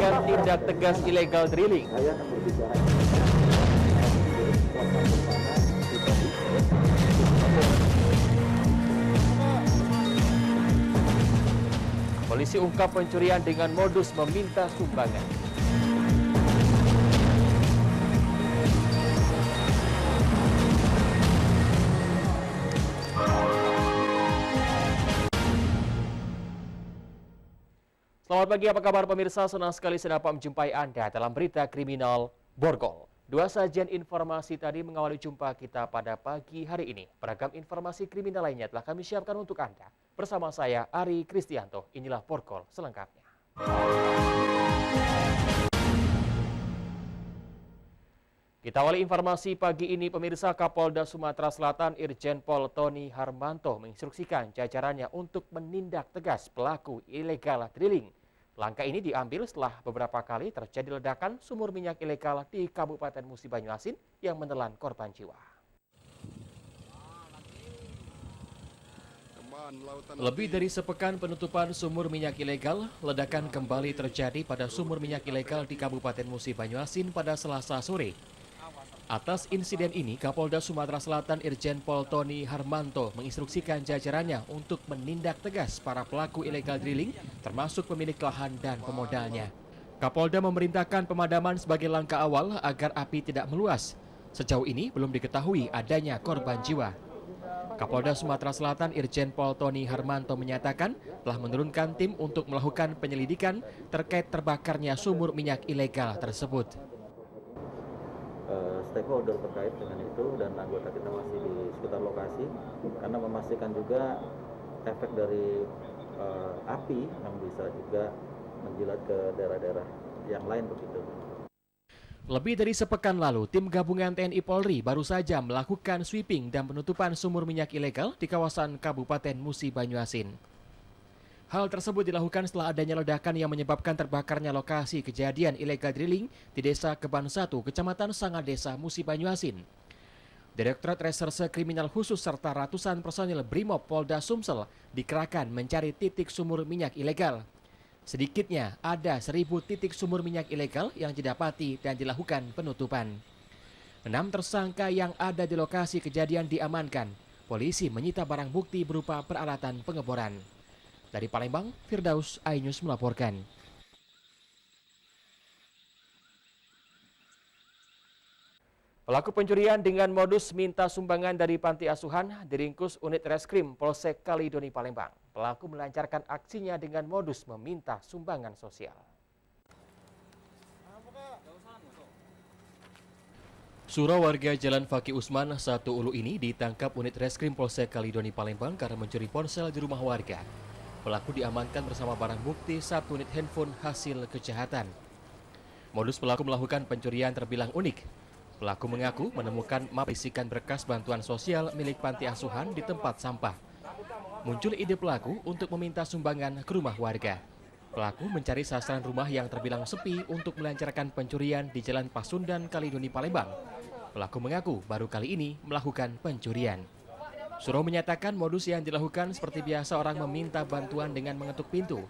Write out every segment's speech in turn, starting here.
melakukan tindak tegas illegal drilling. Polisi ungkap pencurian dengan modus meminta sumbangan. Selamat pagi, apa kabar pemirsa? Senang sekali saya dapat menjumpai Anda dalam berita kriminal Borgol. Dua sajian informasi tadi mengawali jumpa kita pada pagi hari ini. Beragam informasi kriminal lainnya telah kami siapkan untuk Anda. Bersama saya, Ari Kristianto. Inilah Borgol selengkapnya. Kita awali informasi pagi ini, pemirsa. Kapolda Sumatera Selatan Irjen Pol Tony Harmanto menginstruksikan jajarannya untuk menindak tegas pelaku illegal drilling. Langkah ini diambil setelah beberapa kali terjadi ledakan sumur minyak ilegal di Kabupaten Musi Banyuasin yang menelan korban jiwa. Lebih dari sepekan penutupan sumur minyak ilegal, ledakan kembali terjadi pada sumur minyak ilegal di Kabupaten Musi Banyuasin pada Selasa sore. Atas insiden ini, Kapolda Sumatera Selatan Irjen Pol Tony Harmanto menginstruksikan jajarannya untuk menindak tegas para pelaku illegal drilling, termasuk pemilik lahan dan pemodalnya. Kapolda memerintahkan pemadaman sebagai langkah awal agar api tidak meluas. Sejauh ini belum diketahui adanya korban jiwa. Kapolda Sumatera Selatan Irjen Pol Tony Harmanto menyatakan telah menurunkan tim untuk melakukan penyelidikan terkait terbakarnya sumur minyak ilegal tersebut. Stakeholder terkait dengan itu dan anggota kita masih di sekitar lokasi karena memastikan juga efek dari api yang bisa juga menjilat ke daerah-daerah yang lain begitu. Lebih dari sepekan lalu, tim gabungan TNI Polri baru saja melakukan sweeping dan penutupan sumur minyak ilegal di kawasan Kabupaten Musi Banyuasin. Hal tersebut dilakukan setelah adanya ledakan yang menyebabkan terbakarnya lokasi kejadian illegal drilling di Desa Keban 1, Kecamatan Sangadesa, Musi Banyuasin. Direktorat Reserse Kriminal Khusus serta ratusan personil Brimob Polda Sumsel dikerahkan mencari titik sumur minyak ilegal. Sedikitnya ada 1.000 titik sumur minyak ilegal yang didapati dan dilakukan penutupan. 6 tersangka yang ada di lokasi kejadian diamankan. Polisi menyita barang bukti berupa peralatan pengeboran. Dari Palembang, Firdaus iNews melaporkan. Pelaku pencurian dengan modus minta sumbangan dari panti asuhan diringkus unit reskrim Polsek Kalidoni Palembang. Pelaku melancarkan aksinya dengan modus meminta sumbangan sosial. Surah warga Jalan Fakih Usman, 1 Ulu ini ditangkap unit reskrim Polsek Kalidoni Palembang karena mencuri ponsel di rumah warga. Pelaku diamankan bersama barang bukti 1 unit handphone hasil kejahatan. Modus pelaku melakukan pencurian terbilang unik. Pelaku mengaku menemukan map isikan berkas bantuan sosial milik panti asuhan di tempat sampah. Muncul ide pelaku untuk meminta sumbangan ke rumah warga. Pelaku mencari sasaran rumah yang terbilang sepi untuk melancarkan pencurian di Jalan Pasundan Kalidoni Palembang. Pelaku mengaku baru kali ini melakukan pencurian. Suro menyatakan modus yang dilakukan seperti biasa orang meminta bantuan dengan mengetuk pintu.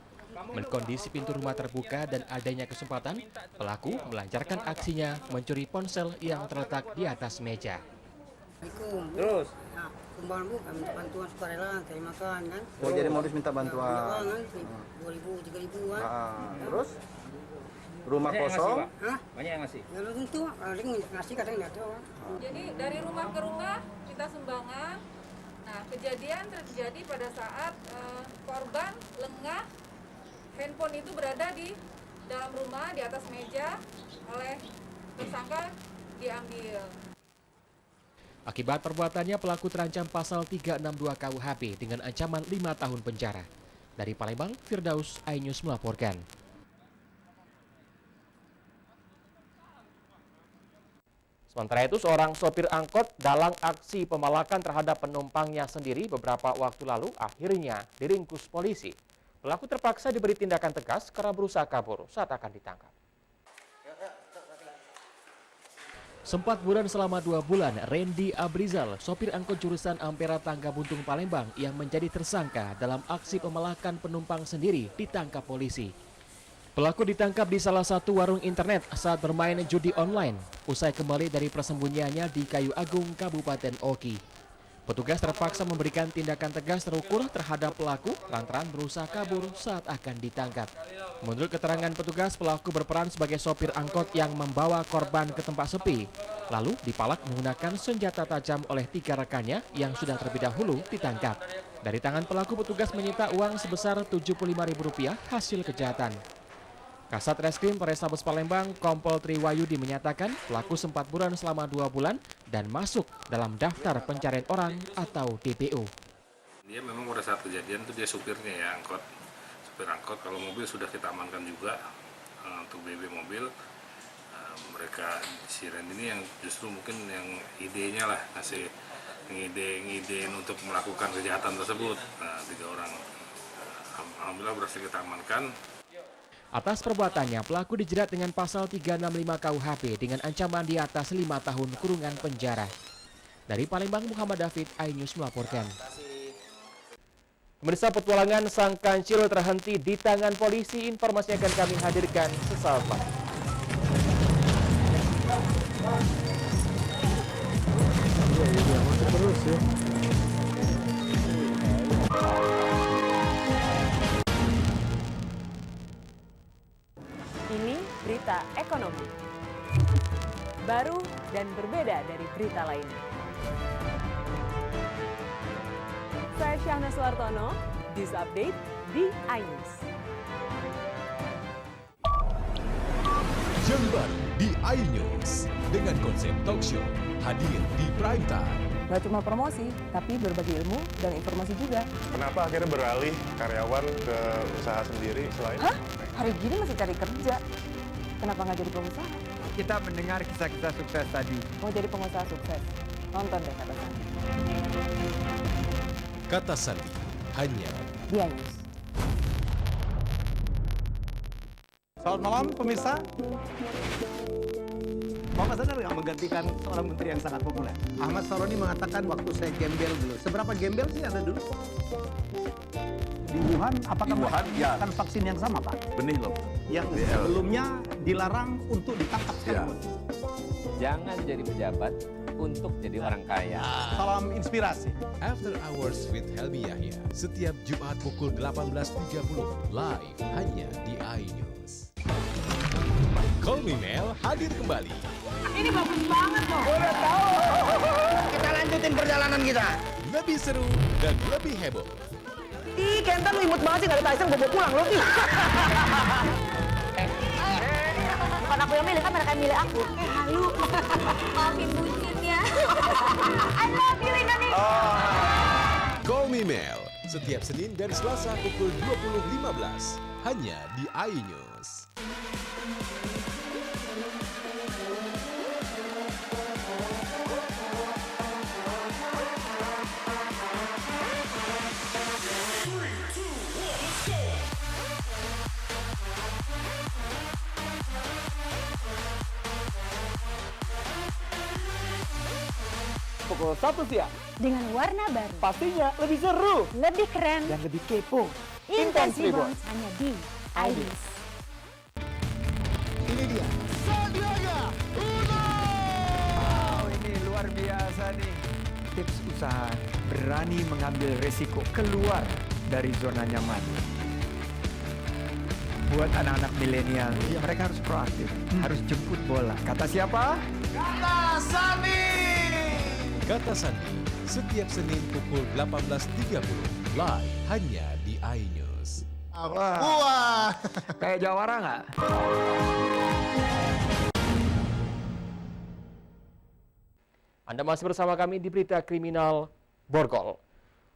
Melihat kondisi pintu rumah terbuka dan adanya kesempatan, pelaku melancarkan aksinya mencuri ponsel yang terletak di atas meja. Terus? Nah, sumbangan bu, kami minta bantuan sukarela, cari makan kan. Oh, jadi modus minta bantuan. Kan, 2.000, 3.000 kan. Terus? Rumah kosong? Hah? Banyak yang ngasih? Ya belum tentu, ada yang ngasih kadang nggak tahu. Jadi dari rumah ke rumah kita sumbangan. Nah, kejadian terjadi pada saat korban lengah, handphone itu berada di dalam rumah, di atas meja, oleh tersangka diambil. Akibat perbuatannya, pelaku terancam pasal 362 KUHP dengan ancaman 5 tahun penjara. Dari Palembang, Firdaus iNews melaporkan. Sementara itu, seorang sopir angkot dalam aksi pemalakan terhadap penumpangnya sendiri beberapa waktu lalu akhirnya diringkus polisi. Pelaku terpaksa diberi tindakan tegas karena berusaha kabur saat akan ditangkap. Sempat buron selama 2 bulan, Randy Abrizal, sopir angkot jurusan Ampera Tangga Buntung Palembang yang menjadi tersangka dalam aksi pemalakan penumpang sendiri ditangkap polisi. Pelaku ditangkap di salah satu warung internet saat bermain judi online, usai kembali dari persembunyiannya di Kayu Agung, Kabupaten Oki. Petugas terpaksa memberikan tindakan tegas terukur terhadap pelaku lantaran berusaha kabur saat akan ditangkap. Menurut keterangan petugas, pelaku berperan sebagai sopir angkot yang membawa korban ke tempat sepi, lalu dipalak menggunakan senjata tajam oleh 3 rekannya yang sudah terlebih dahulu ditangkap. Dari tangan pelaku, petugas menyita uang sebesar Rp75.000 hasil kejahatan. Kasat Reskrim Polrestabes Palembang, Kompol Triwayudi menyatakan pelaku sempat buron selama 2 bulan dan masuk dalam daftar pencarian orang atau DPO. Dia memang pada saat kejadian itu dia supirnya ya, supir angkot. Kalau mobil sudah kita amankan juga untuk BB mobil. Mereka siren ini yang justru mungkin yang idenya lah, ngasih ngide untuk melakukan kejahatan tersebut. 3 orang. Alhamdulillah berhasil kita amankan. Atas perbuatannya, pelaku dijerat dengan pasal 365 KUHP dengan ancaman di atas 5 tahun kurungan penjara. Dari Palembang, Muhammad David, iNews melaporkan. Pemirsa, petualangan sang kancil terhenti di tangan polisi. Informasi akan kami hadirkan sesaat lagi. Ini berita ekonomi. Baru dan berbeda dari berita lainnya. Saya Syahna Suartono, News Update di iNews. Yang baru di iNews dengan konsep talk show hadir di prime time. Gak cuma promosi, tapi berbagi ilmu dan informasi juga. Kenapa akhirnya beralih karyawan ke usaha sendiri selain? Hah? Hari gini masih cari kerja. Kenapa nggak jadi pengusaha? Kita mendengar kisah-kisah sukses tadi. Mau jadi pengusaha sukses? Nonton deh Kata Sandi. Kata Sandi hanya Di iNews. Selamat malam pemirsa. Bapak sadar nggak menggantikan seorang menteri yang sangat populer? Ahmad Saroni mengatakan waktu saya gembel dulu. Seberapa gembel sih Anda dulu? Di Wuhan, apakah menggunakan vaksin yang sama, Pak? Benih loh. Yang sebelumnya dilarang untuk ditangkap sekarang. Jangan jadi pejabat untuk jadi orang kaya. Salam inspirasi. After Hours with Helmi Yahya setiap Jumat pukul 18.30 live hanya di iNews. Call Me Mel hadir kembali. Ini bagus banget loh. Udah tahu. Kita lanjutin perjalanan kita. Lebih seru dan lebih heboh. Ih, Kenta lu imut banget sih, gak ada Tyson, gue bawa pulang lu. Bukan aku yang milih, kan mereka yang milih aku. Halu. Maafin bucin ya. I love you, Indonesia. Call Me Mel setiap Senin dan Selasa pukul 20.15 hanya di iNews. Pukul 1 siang. Dengan warna baru, Pastinya lebih seru. lebih keren, Dan lebih kepo. Intense Intense Reborn hanya di iNews. Ini dia. Sandiaga Uno. Wow, ini luar biasa nih. Tips usaha, berani mengambil resiko keluar dari zona nyaman. Buat anak-anak milenial, mereka harus proaktif, harus jemput bola. Kata siapa? Kata Sandi. Kata Sandi setiap Senin pukul 18.30 live hanya di iNews. Wah. Kayak jawara nggak? Anda masih bersama kami di Berita Kriminal Borgol.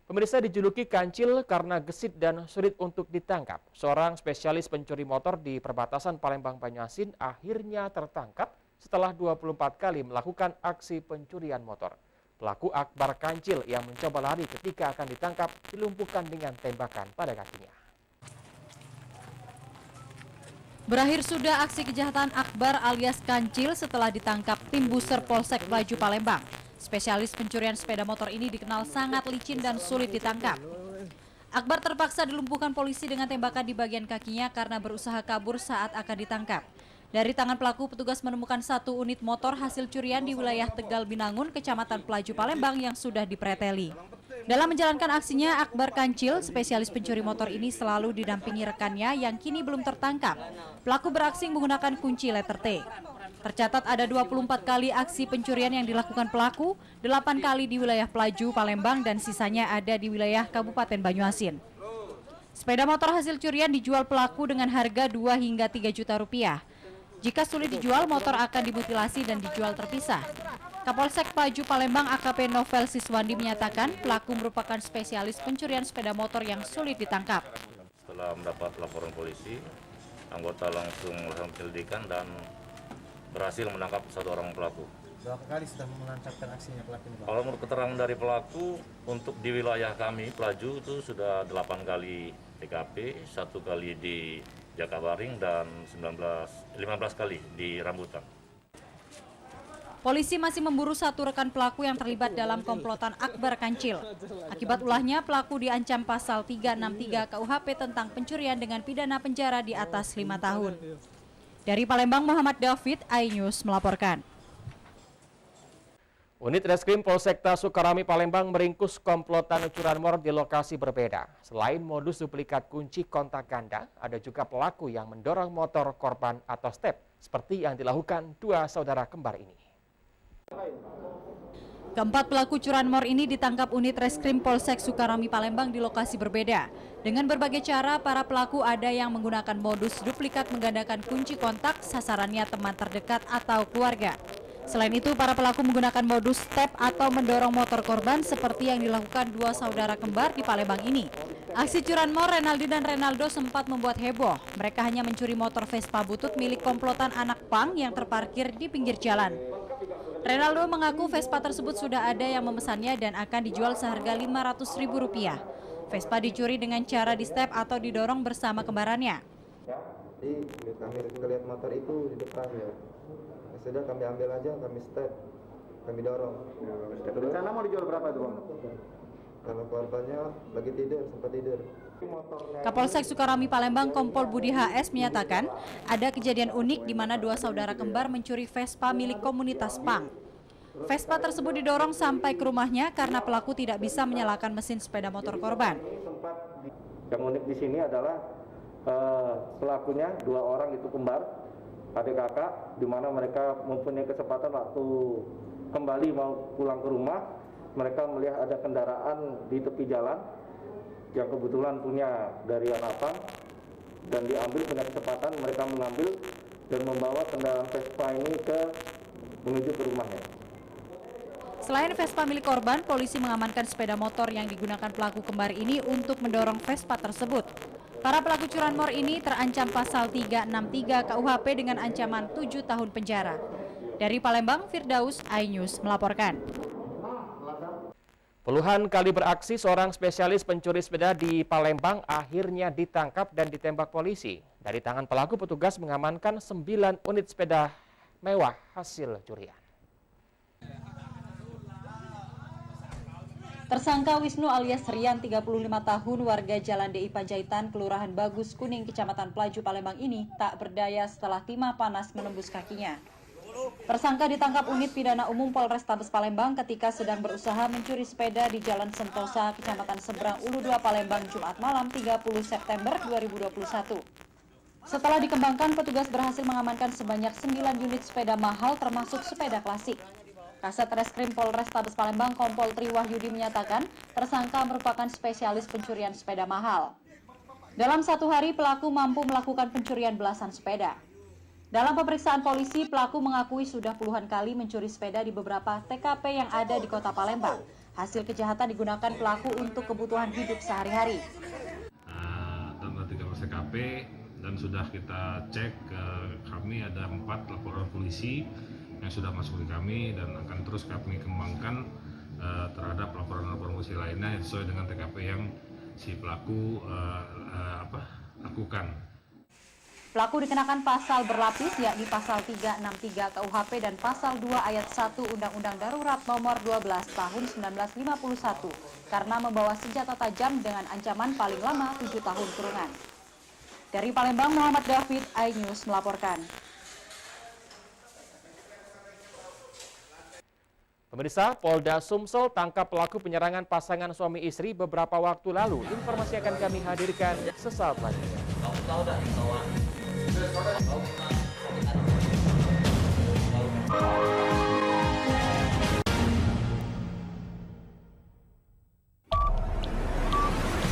Pemirsa, dijuluki kancil karena gesit dan sulit untuk ditangkap. Seorang spesialis pencuri motor di perbatasan Palembang Banyuasin akhirnya tertangkap setelah 24 kali melakukan aksi pencurian motor. Pelaku Akbar Kancil yang mencoba lari ketika akan ditangkap dilumpuhkan dengan tembakan pada kakinya. Berakhir sudah aksi kejahatan Akbar alias Kancil setelah ditangkap tim Buser Polsek Pelaju Palembang. Spesialis pencurian sepeda motor ini dikenal sangat licin dan sulit ditangkap. Akbar terpaksa dilumpuhkan polisi dengan tembakan di bagian kakinya karena berusaha kabur saat akan ditangkap. Dari tangan pelaku, petugas menemukan 1 unit motor hasil curian di wilayah Tegal Binangun, Kecamatan Pelaju, Palembang yang sudah dipreteli. Dalam menjalankan aksinya, Akbar Kancil, spesialis pencuri motor ini selalu didampingi rekannya yang kini belum tertangkap. Pelaku beraksi menggunakan kunci letter T. Tercatat ada 24 kali aksi pencurian yang dilakukan pelaku, 8 kali di wilayah Pelaju, Palembang, dan sisanya ada di wilayah Kabupaten Banyuasin. Sepeda motor hasil curian dijual pelaku dengan harga 2 hingga 3 juta rupiah. Jika sulit dijual, motor akan dimutilasi dan dijual terpisah. Kapolsek Pelaju Palembang AKP Novel Siswandi menyatakan pelaku merupakan spesialis pencurian sepeda motor yang sulit ditangkap. Setelah mendapat laporan polisi, anggota langsung melakukan penyelidikan dan berhasil menangkap 1 orang pelaku. Berapa kali sudah melancarkan aksinya pelaku ini, Pak? Kalau menurut keterangan dari pelaku, untuk di wilayah kami, Pelaju itu sudah 8 kali TKP, 1 kali di Jakabaring, dan 15 kali di Rambutan. Polisi masih memburu 1 rekan pelaku yang terlibat dalam komplotan Akbar Kancil. Akibat ulahnya, pelaku diancam pasal 363 KUHP tentang pencurian dengan pidana penjara di atas 5 tahun. Dari Palembang, Muhammad David, iNews melaporkan. Unit Reskrim Polsekta Sukarami Palembang meringkus komplotan curanmor di lokasi berbeda. Selain modus duplikat kunci kontak ganda, ada juga pelaku yang mendorong motor korban atau step, seperti yang dilakukan 2 saudara kembar ini. Keempat pelaku curanmor ini ditangkap unit Reskrim Polsek Sukarami Palembang di lokasi berbeda. Dengan berbagai cara, para pelaku ada yang menggunakan modus duplikat menggandakan kunci kontak, sasarannya teman terdekat atau keluarga. Selain itu, para pelaku menggunakan modus step atau mendorong motor korban seperti yang dilakukan 2 saudara kembar di Palembang ini. Aksi curanmor Renaldi dan Renaldo sempat membuat heboh. Mereka hanya mencuri motor Vespa butut milik komplotan anak pang yang terparkir di pinggir jalan. Renaldo mengaku Vespa tersebut sudah ada yang memesannya dan akan dijual seharga Rp500.000. Vespa dicuri dengan cara di step atau didorong bersama kembarannya. Jadi kami lihat motor itu di depan ya. Sudah kami ambil aja, kami step, kami dorong. Rencana mau dijual berapa itu, Bang? Karena korbannya lagi tidur, sempat tidur. Kapolsek Sukarami Palembang Kompol Budi HS menyatakan ada kejadian unik di mana 2 saudara kembar mencuri Vespa milik komunitas pang. Vespa tersebut didorong sampai ke rumahnya karena pelaku tidak bisa menyalakan mesin sepeda motor korban. Yang unik di sini adalah pelakunya 2 orang itu kembar, adik kakak, di mana mereka mempunyai kesempatan waktu kembali mau pulang ke rumah, mereka melihat ada kendaraan di tepi jalan yang kebetulan punya dari anak pang, dan diambil, punya kesempatan mereka mengambil dan membawa kendaraan Vespa ini menuju ke rumahnya. Selain Vespa milik korban, polisi mengamankan sepeda motor yang digunakan pelaku kembar ini untuk mendorong Vespa tersebut. Para pelaku curanmor ini terancam pasal 363 KUHP dengan ancaman 7 tahun penjara. Dari Palembang, Firdaus, iNews melaporkan. Puluhan kali beraksi, seorang spesialis pencuri sepeda di Palembang akhirnya ditangkap dan ditembak polisi. Dari tangan pelaku, petugas mengamankan 9 unit sepeda mewah hasil curian. Tersangka Wisnu alias Rian, 35 tahun, warga Jalan DI Panjaitan, Kelurahan Bagus Kuning, Kecamatan Pelaju, Palembang ini tak berdaya setelah timah panas menembus kakinya. Tersangka ditangkap unit pidana umum Polrestabes Palembang ketika sedang berusaha mencuri sepeda di Jalan Sentosa, Kecamatan Seberang Ulu 2, Palembang, Jumat malam 30 September 2021. Setelah dikembangkan, petugas berhasil mengamankan sebanyak 9 unit sepeda mahal termasuk sepeda klasik. Kasat Reskrim Polrestabes Palembang Kompol Triwahyudi menyatakan tersangka merupakan spesialis pencurian sepeda mahal. Dalam 1 hari, pelaku mampu melakukan pencurian belasan sepeda. Dalam pemeriksaan polisi, pelaku mengakui sudah puluhan kali mencuri sepeda di beberapa TKP yang ada di kota Palembang. Hasil kejahatan digunakan pelaku untuk kebutuhan hidup sehari-hari. Tanggal 13 TKP dan sudah kita cek, kami ada 4 laporan polisi yang sudah masuk di kami dan akan terus kami kembangkan terhadap laporan-laporan polisi lainnya sesuai dengan TKP yang si pelaku lakukan. Pelaku dikenakan pasal berlapis yakni pasal 363 KUHP dan pasal 2 ayat 1 Undang-Undang Darurat Nomor 12 Tahun 1951 karena membawa senjata tajam dengan ancaman paling lama 7 tahun kurungan. Dari Palembang, Muhammad David, iNews melaporkan. Pemirsa, Polda Sumsel tangkap pelaku penyerangan pasangan suami istri beberapa waktu lalu. Informasi akan kami hadirkan sesaat lagi.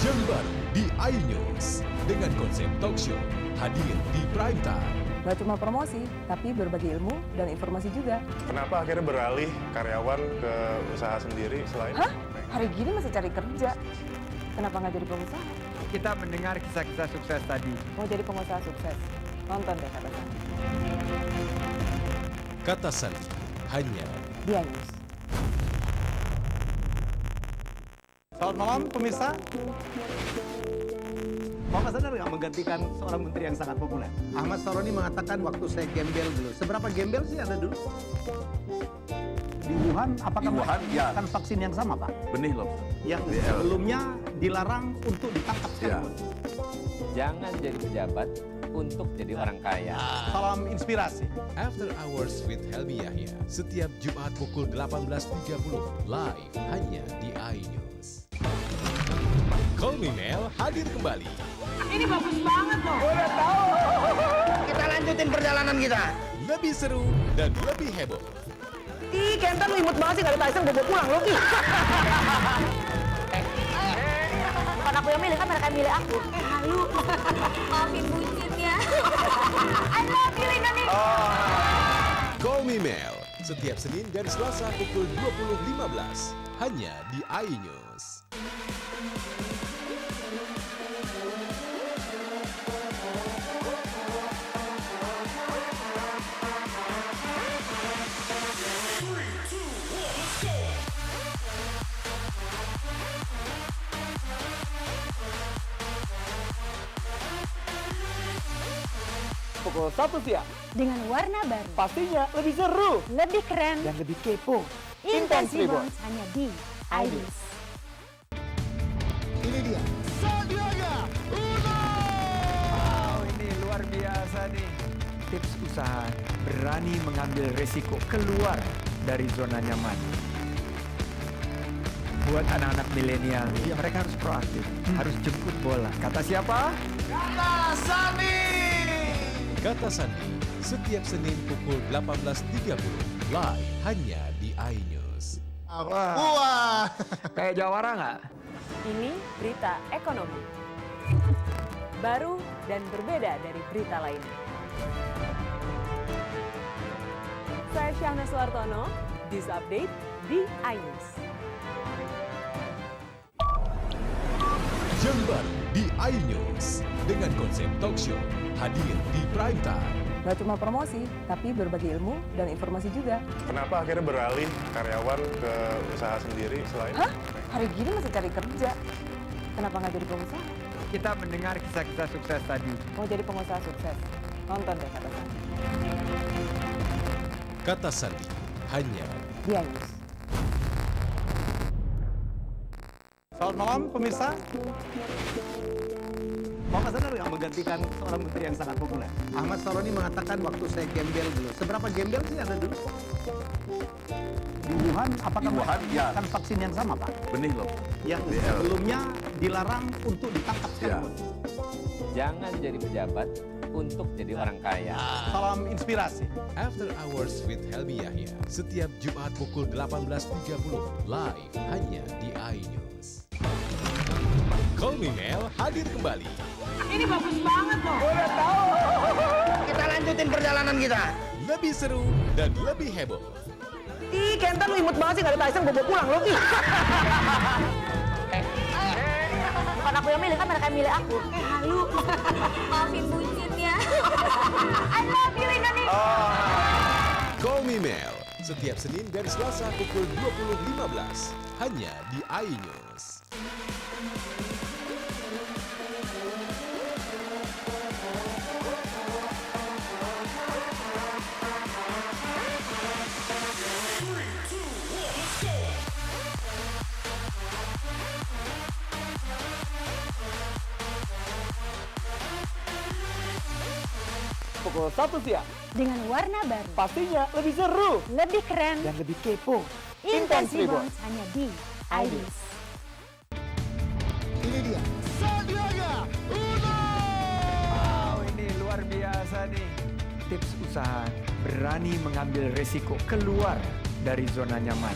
Jember di iNews dengan konsep talk show hadir di prime time. Gak cuma promosi, tapi berbagi ilmu dan informasi juga. Kenapa akhirnya beralih karyawan ke usaha sendiri selain? Hah? Hari gini masih cari kerja. Kenapa nggak jadi pengusaha? Kita mendengar kisah-kisah sukses tadi. Mau jadi pengusaha sukses? Nonton deh Kata Sandi. Kata Sandi hanya di iNews. Selamat malam pemirsa. Bapak sadar nggak menggantikan seorang menteri yang sangat populer? Ahmad Saroni mengatakan waktu saya gembel dulu. Seberapa gembel sih Anda dulu? Di Wuhan, apakah melakukan vaksin yang sama, Pak? Benih loh. Yang sebelumnya dilarang untuk ditangkap sekalipun. Jangan jadi pejabat untuk jadi orang kaya. Salam inspirasi. After Hours with Helmi Yahya setiap Jumat pukul 18.30 live hanya di iNews. Call Me Mel hadir kembali. Ini bagus banget loh. Udah tahu. Kita lanjutin perjalanan kita. Lebih seru dan lebih heboh. Ih, Kentan lu imut banget sih, gak ada Tyson gue pulang loh. Bukan aku yang milih, kan mereka yang milih aku. Halu. Maafin bucinnya. I love you Indonesia. Call Me Mel setiap Senin dan Selasa pukul 20.15 hanya di iNews. Pukul 1 siang. Dengan warna baru. Pastinya lebih seru. Lebih keren. Dan lebih kepo. Intense Rebound. Rebound hanya di iNews. Ini dia. Sandiaga Uno! Wow, ini luar biasa nih. Tips usaha berani mengambil resiko keluar dari zona nyaman. Buat anak-anak milenial, mereka harus proaktif, harus jemput bola. Kata siapa? Kata Sandi. Kata Sandi setiap Senin pukul 18.30 live hanya di iNews. Wah. Kayak jawara nggak? Ini berita ekonomi. Baru dan berbeda dari berita lainnya. Saya Syahna Suartono, News Update di iNews. Jember di iNews dengan konsep talk show hadir di prime time. Gak cuma promosi, tapi berbagi ilmu dan informasi juga. Kenapa akhirnya beralih karyawan ke usaha sendiri selain? Hah? Hari gini masih cari kerja. Kenapa nggak jadi pengusaha? Kita mendengar kisah-kisah sukses tadi. Mau jadi pengusaha sukses? Nonton deh Kata Sandi. Kata Sandi hanya di iNews. Selamat malam pemirsa. Bapak sadar nggak menggantikan seorang menteri yang sangat populer? Ahmad Saroni mengatakan waktu saya gembel dulu. Seberapa gembel sih Anda dulu? Di Wuhan, apakah melakukan vaksin yang sama, Pak? Benih loh. Yang sebelumnya dilarang untuk ditangkap sekalipun. Jangan jadi pejabat untuk jadi orang kaya. Salam inspirasi. After Hours with Helmi Yahya setiap Jumat pukul 18.30 live hanya di iNews. Call Me Mel hadir kembali. Ini bagus banget loh. Udah tahu. Kita lanjutin perjalanan kita. Lebih seru dan lebih heboh. Ih, Kentan lu imut banget sih, gak ada Tyson gue pulang loh. Bukan aku yang milih, kan mereka yang milih aku. Halu. Maafin bucinnya. I love you Indonesia. Call Me Mel setiap Senin dan Selasa pukul 20.15 hanya di iNews. pukul 1 siang. Dengan warna baru, Pastinya lebih seru lebih keren, dan lebih kepo. Intense Rebound. Rebound hanya di iNews. Ini dia. Sandiaga Uno. Wow, ini luar biasa nih. Tips usaha, berani mengambil resiko, keluar dari zona nyaman.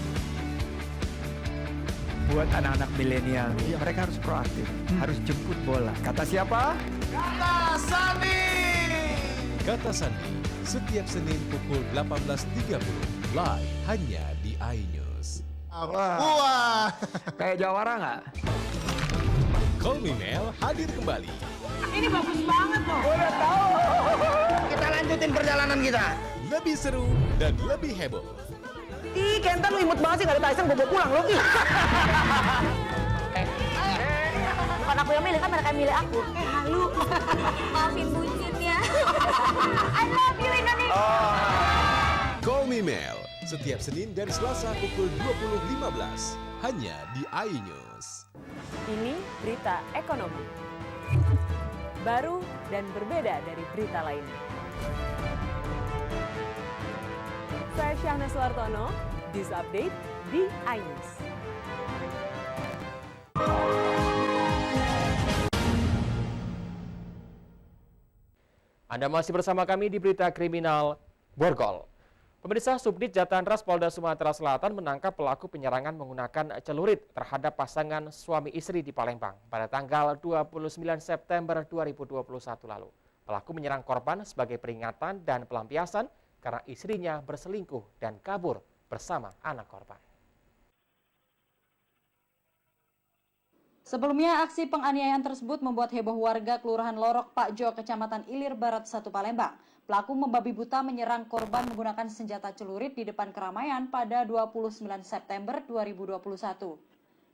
Buat anak-anak milenial, mereka harus proaktif, harus jemput bola. Kata siapa? Kata Sandi. Kata Sandi, setiap Senin pukul 18.30, live hanya di iNews. Wah, kayak jawara nggak? Call Me Mel hadir kembali. Ini bagus banget loh. Udah tahu. Kita lanjutin perjalanan kita. Lebih seru dan lebih heboh. Ih, Kentan lu imut banget sih, gak ada Tyson, gue bawa pulang lo. Bukan aku yang milih, kan mereka yang milih aku. Halu. Maafin bucin ya. I love you Indonesia. Call Me Mel, setiap Senin dan Selasa pukul 20.15, hanya di iNews. Ini berita ekonomi. Baru dan berbeda dari berita lainnya. Saya Syahna Suartono, This Update di iNews. Anda masih bersama kami di Berita Kriminal Borgol. Pemirsa, Subdit Jatanras Polda Sumatera Selatan menangkap pelaku penyerangan menggunakan celurit terhadap pasangan suami istri di Palembang pada tanggal 29 September 2021 lalu. Pelaku menyerang korban sebagai peringatan dan pelampiasan karena istrinya berselingkuh dan kabur bersama anak korban. Sebelumnya, aksi penganiayaan tersebut membuat heboh warga Kelurahan Lorok Pakjo, Kecamatan Ilir Barat 1 Palembang. Pelaku membabi buta menyerang korban menggunakan senjata celurit di depan keramaian pada 29 September 2021.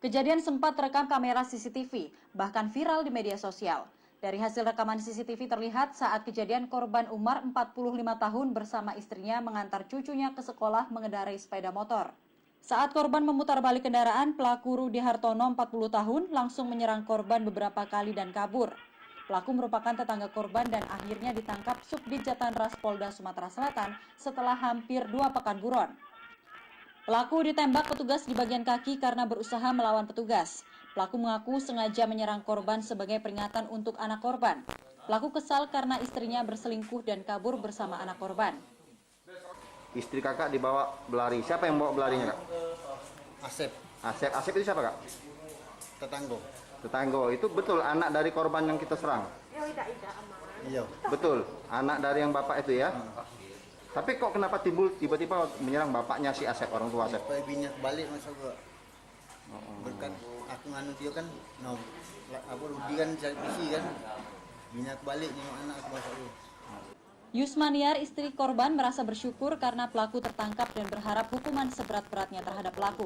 Kejadian sempat terekam kamera CCTV, bahkan viral di media sosial. Dari hasil rekaman CCTV terlihat saat kejadian korban Umar 45 tahun bersama istrinya mengantar cucunya ke sekolah mengendarai sepeda motor. Saat korban memutar balik kendaraan, pelaku Rudi Hartono 40 tahun langsung menyerang korban beberapa kali dan kabur. Pelaku merupakan tetangga korban dan akhirnya ditangkap Subdit Jatanras Polda Sumatera Selatan setelah hampir 2 pekan buron. Pelaku ditembak petugas di bagian kaki karena berusaha melawan petugas. Pelaku mengaku sengaja menyerang korban sebagai peringatan untuk anak korban. Pelaku kesal karena istrinya berselingkuh dan kabur bersama anak korban. Istri kakak dibawa belari. Siapa yang bawa belarinya, Kak? Asep. Asep itu siapa, Kak? Tetanggo. Tetanggo. Itu betul anak dari korban yang kita serang? Iya. Betul, anak dari yang bapak itu ya? Tapi kok kenapa tiba-tiba menyerang bapaknya si Asep, orang tua Asep? Supaya bininya balik masa gua. Berkat aku nganu dia kan, Rudi kan cari PC kan. Bininya balik nengok anak aku masa gua. Yusmaniar, istri korban, merasa bersyukur karena pelaku tertangkap dan berharap hukuman seberat-beratnya terhadap pelaku.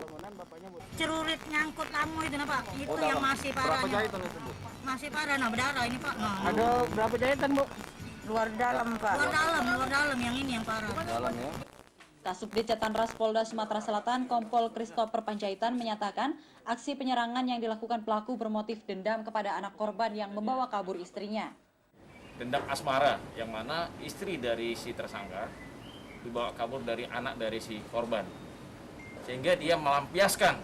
Celurit nyangkut lamu itu, Pak. Itu yang masih parah. Berapa jahitan itu, Bu? Masih parah, berdarah ini, Pak. Ada berapa jahitan, Bu? Luar dalam, Pak. Luar dalam yang ini yang parah. Dalam ya. Kasubdit Jatanras Polda Sumatera Selatan Kompol Christopher Panjaitan menyatakan aksi penyerangan yang dilakukan pelaku bermotif dendam kepada anak korban yang membawa kabur istrinya. Dendam asmara, yang mana istri dari si tersangka dibawa kabur dari anak dari si korban. Sehingga dia melampiaskan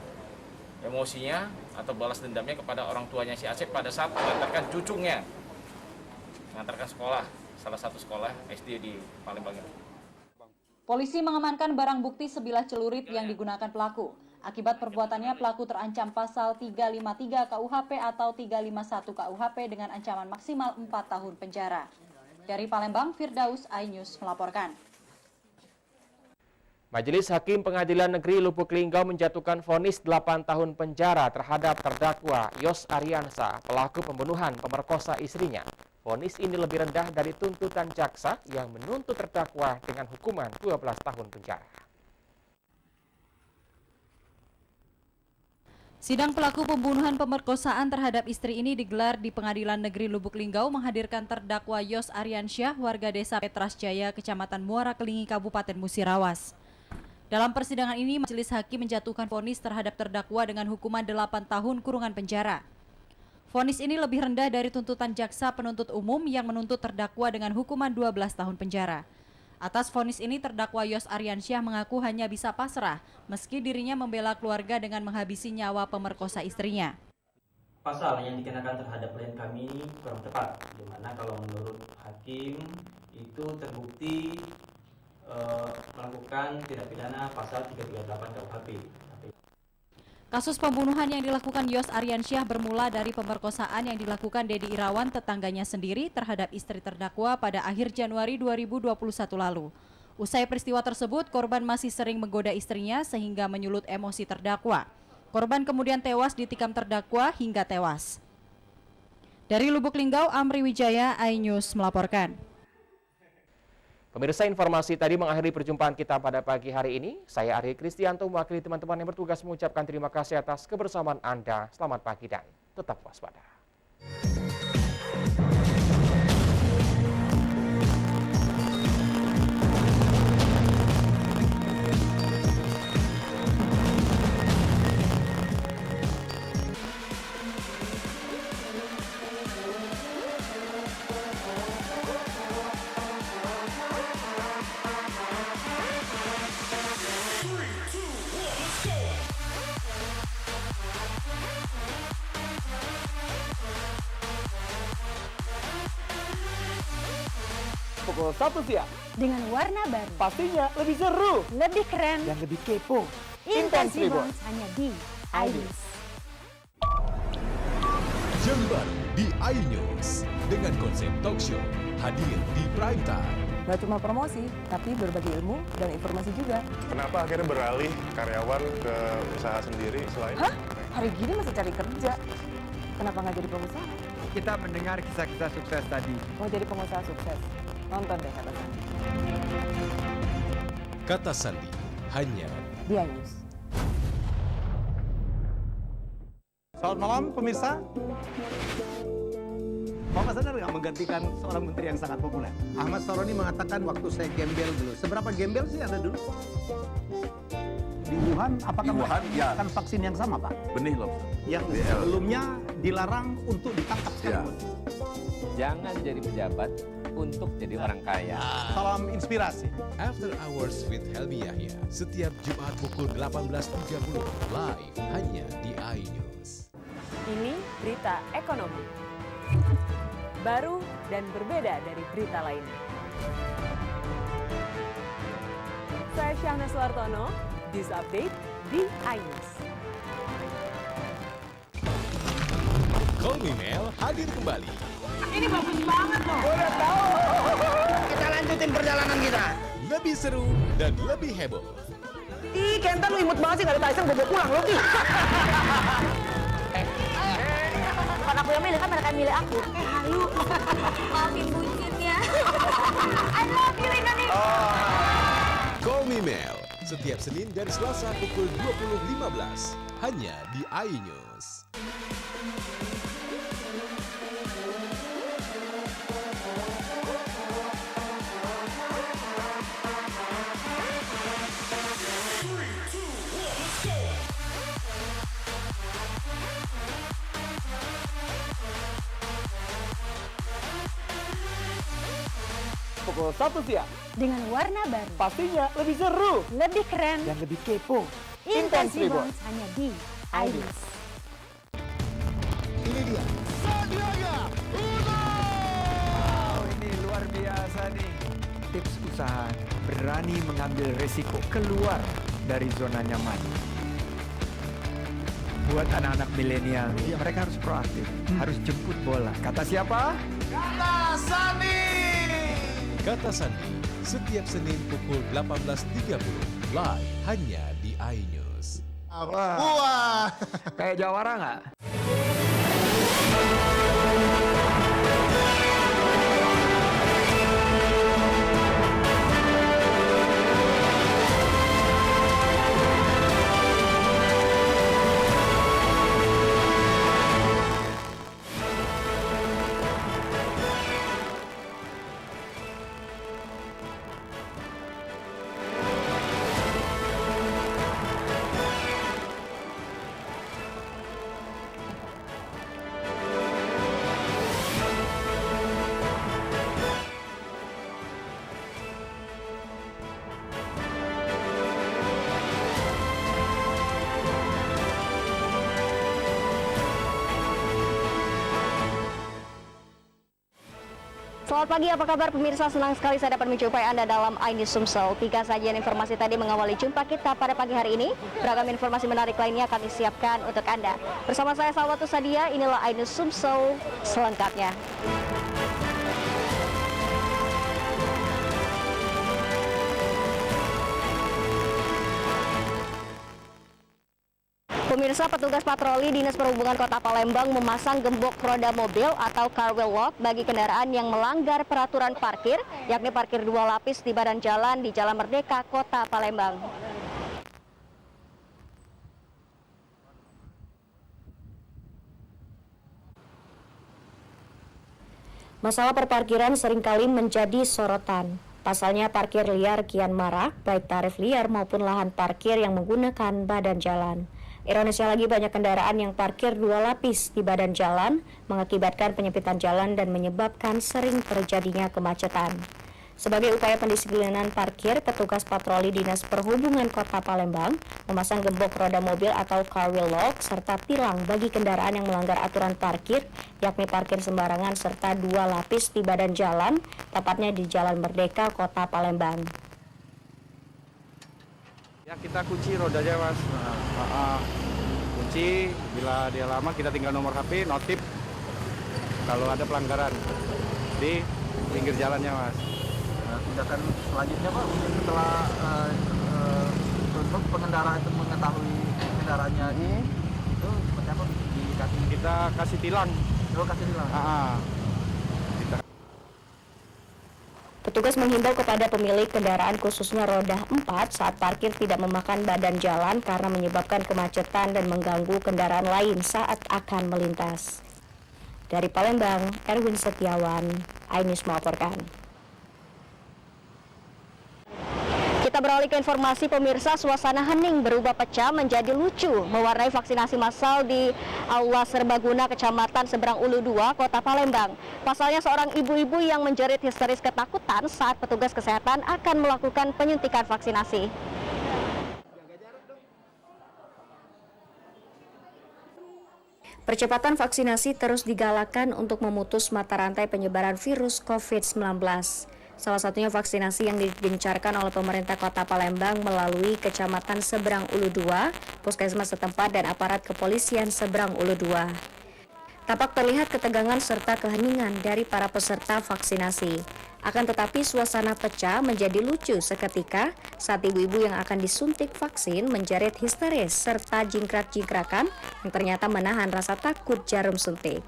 emosinya atau balas dendamnya kepada orang tuanya si Asep pada saat mengantarkan cucunya. Mengantarkan sekolah, salah satu sekolah SD di Palembang. Polisi mengamankan barang bukti sebilah celurit yang digunakan pelaku. Akibat perbuatannya, pelaku terancam pasal 353 KUHP atau 351 KUHP dengan ancaman maksimal 4 tahun penjara. Dari Palembang, Firdaus, iNews melaporkan. Majelis Hakim Pengadilan Negeri Lubuk Linggau menjatuhkan vonis 8 tahun penjara terhadap terdakwa Yos Ariansa, pelaku pembunuhan pemerkosa istrinya. Vonis ini lebih rendah dari tuntutan jaksa yang menuntut terdakwa dengan hukuman 12 tahun penjara. Sidang pelaku pembunuhan pemerkosaan terhadap istri ini digelar di Pengadilan Negeri Lubuk Linggau menghadirkan terdakwa Yos Ariansyah, warga desa Petras Jaya, Kecamatan Muara Kelingi, Kabupaten Musirawas. Dalam persidangan ini, majelis hakim menjatuhkan vonis terhadap terdakwa dengan hukuman 8 tahun kurungan penjara. Vonis ini lebih rendah dari tuntutan jaksa penuntut umum yang menuntut terdakwa dengan hukuman 12 tahun penjara. Atas vonis ini terdakwa Yos Aryansyah mengaku hanya bisa pasrah meski dirinya membela keluarga dengan menghabisi nyawa pemerkosa istrinya. Pasal yang dikenakan terhadap klien kami ini kurang tepat, di mana kalau menurut hakim itu terbukti melakukan tindak pidana pasal 338 KUHP. Kasus pembunuhan yang dilakukan Yos Aryansyah bermula dari pemerkosaan yang dilakukan Dedi Irawan tetangganya sendiri terhadap istri terdakwa pada akhir Januari 2021 lalu. Usai peristiwa tersebut, korban masih sering menggoda istrinya sehingga menyulut emosi terdakwa. Korban kemudian tewas ditikam terdakwa hingga tewas. Dari Lubuk Linggau, Amri Wijaya, iNews melaporkan. Pemirsa, informasi tadi mengakhiri perjumpaan kita pada pagi hari ini. Saya Ari Kristianto mewakili teman-teman yang bertugas mengucapkan terima kasih atas kebersamaan Anda. Selamat pagi dan tetap waspada. Pukul 1 siang. Dengan warna baru. Pastinya lebih seru. Lebih keren. Dan lebih kepo. Intense Reborn hanya di iNews. Jam baru di iNews dengan konsep talk show hadir di prime time. Gak cuma promosi, tapi berbagi ilmu dan informasi juga. Kenapa akhirnya beralih karyawan ke usaha sendiri selain? Hah? Hari gini masih cari kerja. Kenapa nggak jadi pengusaha? Kita mendengar kisah-kisah sukses tadi. Mau jadi pengusaha sukses? Nonton deh Kata Sandi. Kata Sandi hanya di iNews. Selamat malam pemirsa. Bapak sadar nggak menggantikan seorang menteri yang sangat populer? Ahmad Saroni mengatakan waktu saya gembel dulu. Seberapa gembel sih Anda dulu? Di Wuhan, apakah melakukan vaksin yang sama, Pak? Benih loh. Yang sebelumnya dilarang untuk ditangkap sekalipun. Jangan jadi pejabat untuk jadi orang kaya. Salam inspirasi. After Hours with Helmi Yahya setiap Jumat pukul 18.30 live hanya di iNews. Ini berita ekonomi. Baru dan berbeda dari berita lainnya. Saya Syahna Suartono, News Update di iNews. Call Me Mel hadir kembali. Ini bagus banget loh. Udah tahu. Kita lanjutin perjalanan kita. Lebih seru dan lebih heboh. Ih, Kenta lu imut banget sih, gak ada Tyson, gue pulang lo. Bukan aku yang milih, kan mereka yang milih aku. Halu. Maafin bucinnya. I love you Indonesia. Call Me Mel setiap Senin dan Selasa pukul 20.15 hanya di iNews. Pukul 1 siang. Dengan warna baru. Pastinya lebih seru. Lebih keren. Dan lebih kepo. Intense Reborn hanya di iNews. Ini dia. Sandiaga Uno! Wow, ini luar biasa nih. Tips usaha berani mengambil resiko keluar dari zona nyaman. Buat anak-anak milenial, ya mereka harus proaktif, harus jemput bola. Kata siapa? Kata Sandi. Kata Sandi setiap Senin pukul 18.30 live hanya di iNews. Wah, kayak jawara nggak? Selamat pagi, apa kabar pemirsa? Senang sekali saya dapat menjumpai Anda dalam iNews Sumsel. 3 sajian informasi tadi mengawali jumpa kita pada pagi hari ini. Beragam informasi menarik lainnya kami siapkan untuk Anda. Bersama saya Salwatu Sadia, inilah iNews Sumsel selengkapnya. Pemirsa, petugas patroli Dinas Perhubungan Kota Palembang memasang gembok roda mobil atau car wheel lock bagi kendaraan yang melanggar peraturan parkir, yakni parkir 2 lapis di badan jalan di Jalan Merdeka, Kota Palembang. Masalah perparkiran seringkali menjadi sorotan. Pasalnya parkir liar kian marak, baik tarif liar maupun lahan parkir yang menggunakan badan jalan. Ironisnya lagi, banyak kendaraan yang parkir 2 lapis di badan jalan mengakibatkan penyempitan jalan dan menyebabkan sering terjadinya kemacetan. Sebagai upaya pendisiplinan parkir, petugas patroli Dinas Perhubungan Kota Palembang memasang gembok roda mobil atau car wheel lock serta tilang bagi kendaraan yang melanggar aturan parkir, yakni parkir sembarangan serta 2 lapis di badan jalan, tepatnya di Jalan Merdeka, Kota Palembang. Ya, kita kunci rodanya, Mas. Kunci, bila dia lama kita tinggal nomor HP, notif kalau ada pelanggaran di pinggir jalannya, Mas. Tindakan selanjutnya Pak, mungkin setelah untuk pengendara itu mengetahui kendaraannya itu seperti apa? Kita kasih tilang. Oh, kasih tilang. Petugas menghimbau kepada pemilik kendaraan khususnya roda 4 saat parkir tidak memakan badan jalan karena menyebabkan kemacetan dan mengganggu kendaraan lain saat akan melintas. Dari Palembang, Erwin Setiawan, iNews melaporkan. Kita beralih ke informasi pemirsa, suasana hening berubah pecah menjadi lucu mewarnai vaksinasi massal di Aula Serbaguna, Kecamatan Seberang Ulu 2, Kota Palembang. Pasalnya seorang ibu-ibu yang menjerit histeris ketakutan saat petugas kesehatan akan melakukan penyuntikan vaksinasi. Percepatan vaksinasi terus digalakan untuk memutus mata rantai penyebaran virus COVID-19. Salah satunya vaksinasi yang digencarkan oleh pemerintah Kota Palembang melalui Kecamatan Seberang Ulu 2, puskesmas setempat dan aparat kepolisian Seberang Ulu 2. Tampak terlihat ketegangan serta keheningan dari para peserta vaksinasi. Akan tetapi suasana pecah menjadi lucu seketika saat ibu-ibu yang akan disuntik vaksin menjerit histeris serta jingkrak-jingkrakan yang ternyata menahan rasa takut jarum suntik.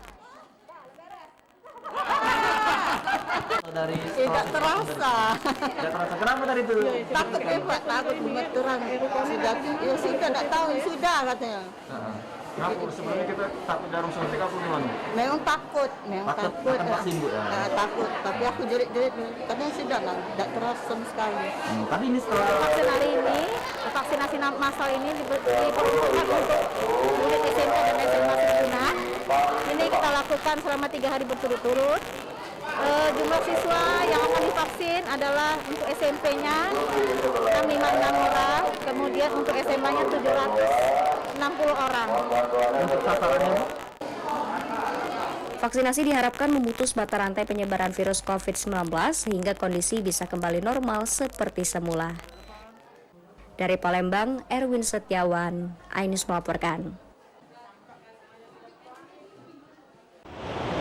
Tidak terasa. Tidak terasa. Kenapa tadi itu? Takut Pak, takut gemeteran. Sudah, ya sudah, tidak tahu, sudah katanya. Kenapa sebelumnya kita takut jarum suntik apa gimana? Memang takut. Takut vaksin Bu ya? Takut, tapi aku jerit-jerit. Katanya sudah, tidak terasa sama sekali. Tapi ini setelah vaksinasi massal ini diperuntukkan untuk murid SMP dan SMA Serbaguna. Ini kita lakukan selama 3 hari berturut-turut. Jumlah siswa yang akan divaksin adalah untuk SMP-nya 656 orang, kemudian untuk SMA-nya 760 orang. Untuk sasarannya? Vaksinasi diharapkan memutus mata rantai penyebaran virus COVID-19 sehingga kondisi bisa kembali normal seperti semula. Dari Palembang, Erwin Setiawan, iNews melaporkan.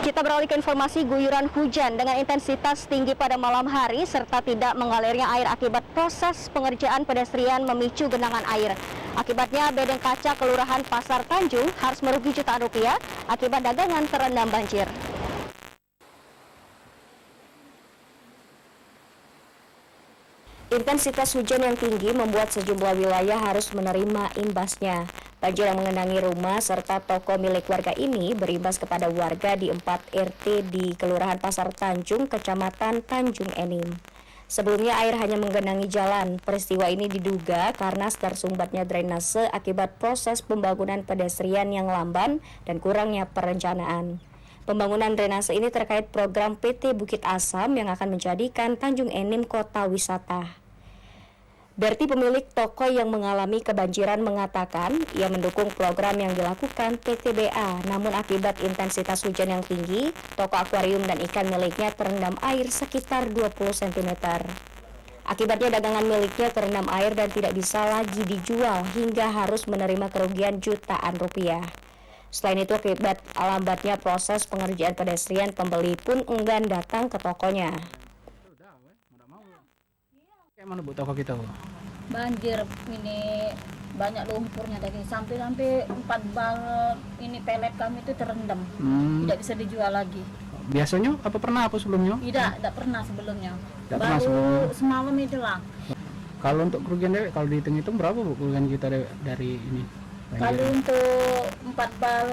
Kita beralih ke informasi guyuran hujan dengan intensitas tinggi pada malam hari serta tidak mengalirnya air akibat proses pengerjaan pedestrian memicu genangan air. Akibatnya bedeng kaca Kelurahan Pasar Tanjung harus merugi jutaan rupiah akibat dagangan terendam banjir. Intensitas hujan yang tinggi membuat sejumlah wilayah harus menerima imbasnya. Banjir yang mengenangi rumah serta toko milik warga ini berimbas kepada warga di 4 RT di Kelurahan Pasar Tanjung, Kecamatan Tanjung Enim. Sebelumnya air hanya menggenangi jalan. Peristiwa ini diduga karena tersumbatnya drainase akibat proses pembangunan pedestrian yang lamban dan kurangnya perencanaan. Pembangunan drainase ini terkait program PT Bukit Asam yang akan menjadikan Tanjung Enim kota wisata. Berti, pemilik toko yang mengalami kebanjiran, mengatakan ia mendukung program yang dilakukan PTBA. Namun akibat intensitas hujan yang tinggi, toko akuarium dan ikan miliknya terendam air sekitar 20 cm. Akibatnya dagangan miliknya terendam air dan tidak bisa lagi dijual hingga harus menerima kerugian jutaan rupiah. Selain itu, akibat lambatnya proses pengerjaan pedestrian, pembeli pun enggan datang ke tokonya. Kayak mana Bu toko kita Bu? Banjir ini banyak lumpurnya tadi sampai 4 bal ini pelet kami itu terendam. Tidak bisa dijual lagi. Biasanya apa sebelumnya? Tidak pernah sebelumnya. Tidak pernah Baru sebelumnya. semalam itu lah. Kalau untuk kerugian Dewek, kalau dihitung-hitung berapa Bu kerugian kita dari ini? Kalau untuk 4 bal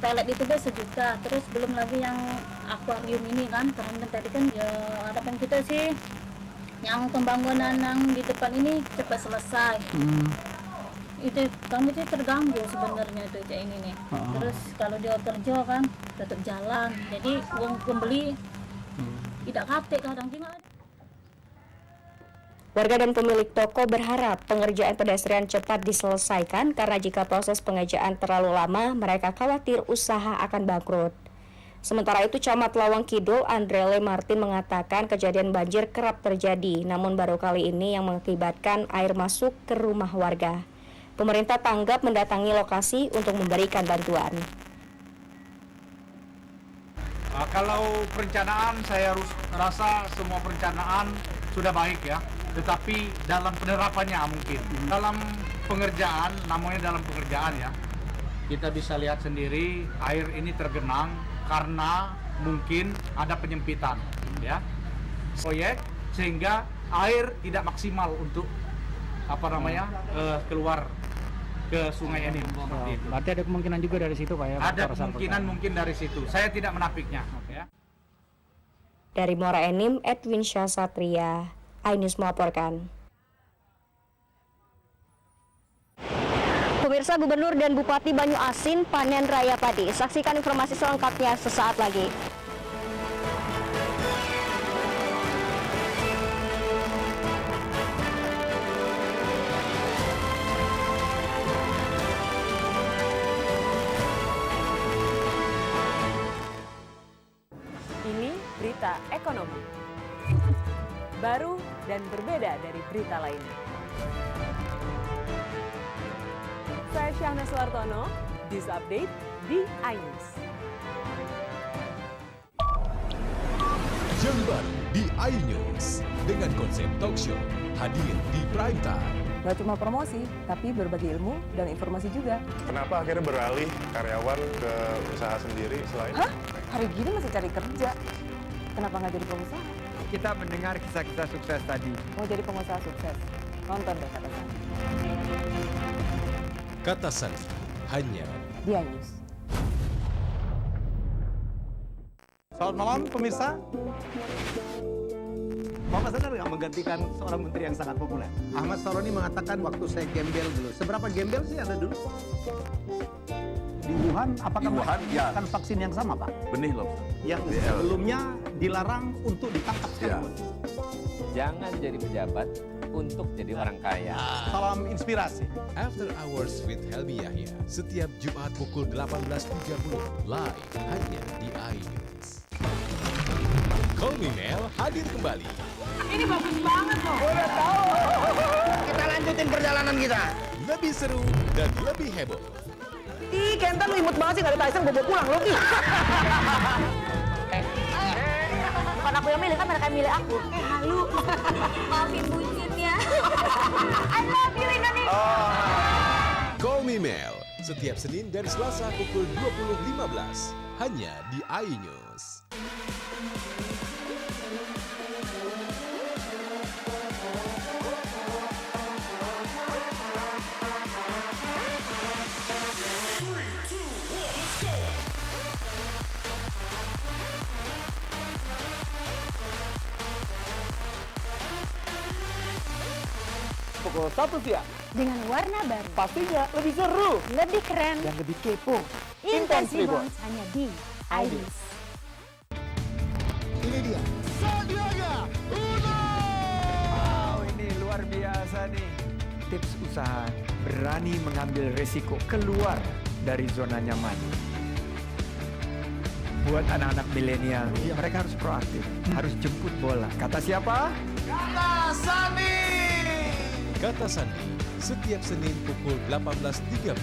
pelet itu deh 1 juta. Terus belum lagi yang akuarium ini kan terendam tadi kan ya harapan kita sih yang pembangunan yang di depan ini cepat selesai. Itu kami tuh terganggu sebenarnya itu ini nih. Terus kalau dia kerja kan tetap jalan, jadi uang pembeli tidak kate kadang gimana. Warga dan pemilik toko berharap pengerjaan pedestrian cepat diselesaikan karena jika proses pengerjaan terlalu lama, mereka khawatir usaha akan bangkrut. Sementara itu, Camat Lawang Kidul Andrele Martin mengatakan kejadian banjir kerap terjadi, namun baru kali ini yang mengakibatkan air masuk ke rumah warga. Pemerintah tanggap mendatangi lokasi untuk memberikan bantuan. Kalau perencanaan, saya rasa semua perencanaan sudah baik ya, tetapi dalam penerapannya mungkin. Dalam pengerjaan, namanya dalam pengerjaan ya, kita bisa lihat sendiri air ini tergenang karena mungkin ada penyempitan ya proyek sehingga air tidak maksimal untuk keluar ke sungai ini. Berarti ada kemungkinan juga dari situ Pak ya? Ada kemungkinan mungkin dari situ. Saya tidak menafikannya. Ya. Dari Muara Enim, Edwin Syahsatria, iNews melaporkan. Pemirsa, Gubernur dan Bupati Banyu Asin panen raya padi. Saksikan informasi selengkapnya sesaat lagi. Ini berita ekonomi. Baru dan berbeda dari berita lainnya. Saya Syahnas Lartono, News Update di iNews. Yang baru di iNews dengan konsep talk show hadir di prime time. Gak cuma promosi, tapi berbagi ilmu dan informasi juga. Kenapa akhirnya beralih karyawan ke usaha sendiri selain? Hah? Hari gini masih cari kerja. Kenapa nggak jadi pengusaha? Kita mendengar kisah-kisah sukses tadi. Mau jadi pengusaha sukses? Nonton deh Kata Sandi. Kata Sandi hanya di iNews. Selamat malam pemirsa. Bapak sadar nggak menggantikan seorang menteri yang sangat populer? Ahmad Saroni mengatakan waktu saya gembel dulu. Seberapa gembel sih Anda dulu? Di Wuhan, apakah menggunakan vaksin yang sama, Pak? Benih loh. Yang sebelumnya dilarang untuk ditangkap sekarang. Jangan jadi pejabat untuk jadi orang kaya. Salam inspirasi. After Hours with Helmi Yahya setiap Jumat pukul 18.30 live hanya di iNews. Call Me Mel hadir kembali. Ini bagus banget loh. Udah tahu. Kita lanjutin perjalanan kita. Lebih seru dan lebih heboh. Ih, Kenta lu imut banget sih, gak ada Tyson, gue bawa pulang lu. Bukan aku yang milih, kan mereka yang milih aku. Halu. Maafin bucinnya. I love you Indonesia. Call Me Mel setiap Senin dan Selasa pukul 20.15 hanya di iNews. Pukul 1 siang. Dengan warna baru, Pastinya lebih seru. lebih keren, Dan lebih kepo. Intense Reborn. Reborn hanya di iNews. Ini dia. Sandiaga Uno. Wow, ini luar biasa biasa nih. Tips usaha, berani mengambil resiko, keluar dari zona nyaman. Buat anak-anak milenial, mereka harus proaktif, harus jemput bola. Kata siapa? Kata Sandi. Kata Sandi, setiap Senin pukul 18.30,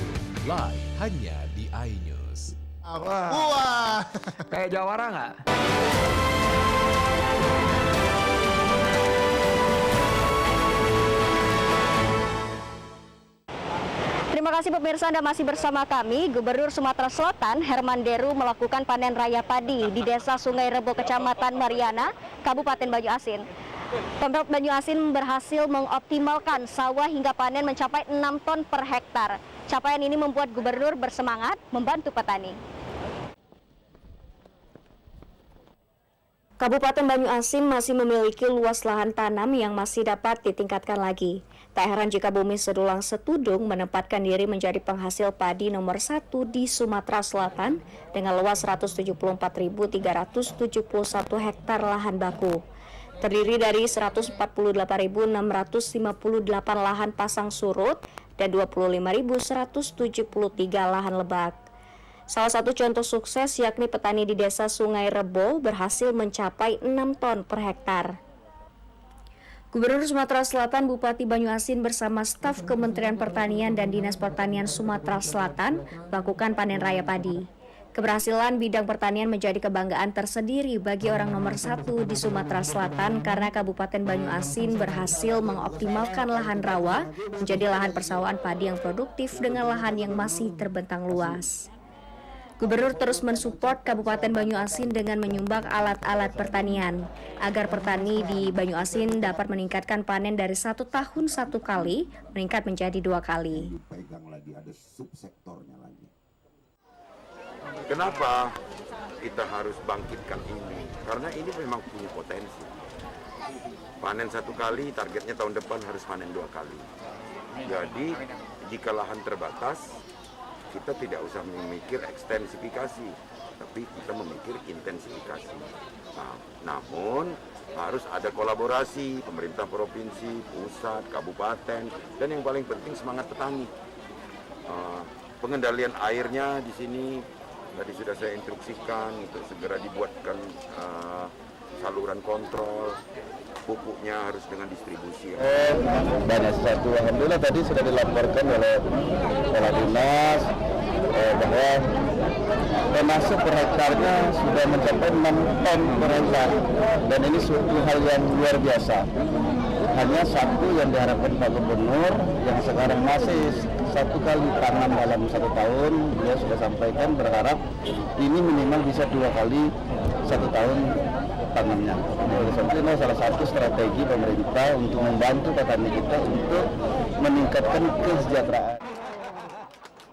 live hanya di iNews. Wah, kayak jawara nggak? Terima kasih pemirsa, Anda masih bersama kami. Gubernur Sumatera Selatan Herman Deru melakukan panen raya padi di Desa Sungai Rebo, Kecamatan Mariana, Kabupaten Banyuasin. Pemprov Banyuasin berhasil mengoptimalkan sawah hingga panen mencapai 6 ton per hektar. Capaian ini membuat gubernur bersemangat membantu petani. Kabupaten Banyuasin masih memiliki luas lahan tanam yang masih dapat ditingkatkan lagi. Tak heran jika Bumi Sedulang Setudung menempatkan diri menjadi penghasil padi nomor 1 di Sumatera Selatan dengan luas 174.371 hektar lahan baku. Terdiri dari 148.658 lahan pasang surut dan 25.173 lahan lebak. Salah satu contoh sukses yakni petani di Desa Sungai Rebo berhasil mencapai 6 ton per hektar. Gubernur Sumatera Selatan Bupati Banyuasin bersama staf Kementerian Pertanian dan Dinas Pertanian Sumatera Selatan melakukan panen raya padi. Keberhasilan bidang pertanian menjadi kebanggaan tersendiri bagi orang nomor 1 di Sumatera Selatan karena Kabupaten Banyuasin berhasil mengoptimalkan lahan rawa menjadi lahan persawahan padi yang produktif dengan lahan yang masih terbentang luas. Gubernur terus mensupport Kabupaten Banyuasin dengan menyumbang alat-alat pertanian agar petani di Banyuasin dapat meningkatkan panen dari 1 tahun 1 kali meningkat menjadi 2 kali. Pegang lagi ada subsektornya lagi. Kenapa kita harus bangkitkan ini? Karena ini memang punya potensi. Panen 1 kali, targetnya tahun depan harus panen 2 kali. Jadi jika lahan terbatas, kita tidak usah memikir ekstensifikasi, tapi kita memikir intensifikasi. Nah, namun harus ada kolaborasi pemerintah provinsi, pusat, kabupaten, dan yang paling penting semangat petani. Pengendalian airnya di sini tadi sudah saya instruksikan untuk segera dibuatkan saluran kontrol. Pupuknya harus dengan distribusi. Banyak sesuatu. Alhamdulillah tadi sudah dilaporkan oleh kepala dinas bahwa termasuk per hektarnya sudah mencapai 6 ton per hektar, dan ini suatu hal yang luar biasa. Hanya satu yang diharapkan Pak Gubernur yang sekarang masih 1 kali tanam dalam 1 tahun, dia sudah sampaikan berharap ini minimal bisa 2 kali 1 tahun tanamnya. Oleh sebab itu salah satu strategi pemerintah untuk membantu petani kita untuk meningkatkan kesejahteraan.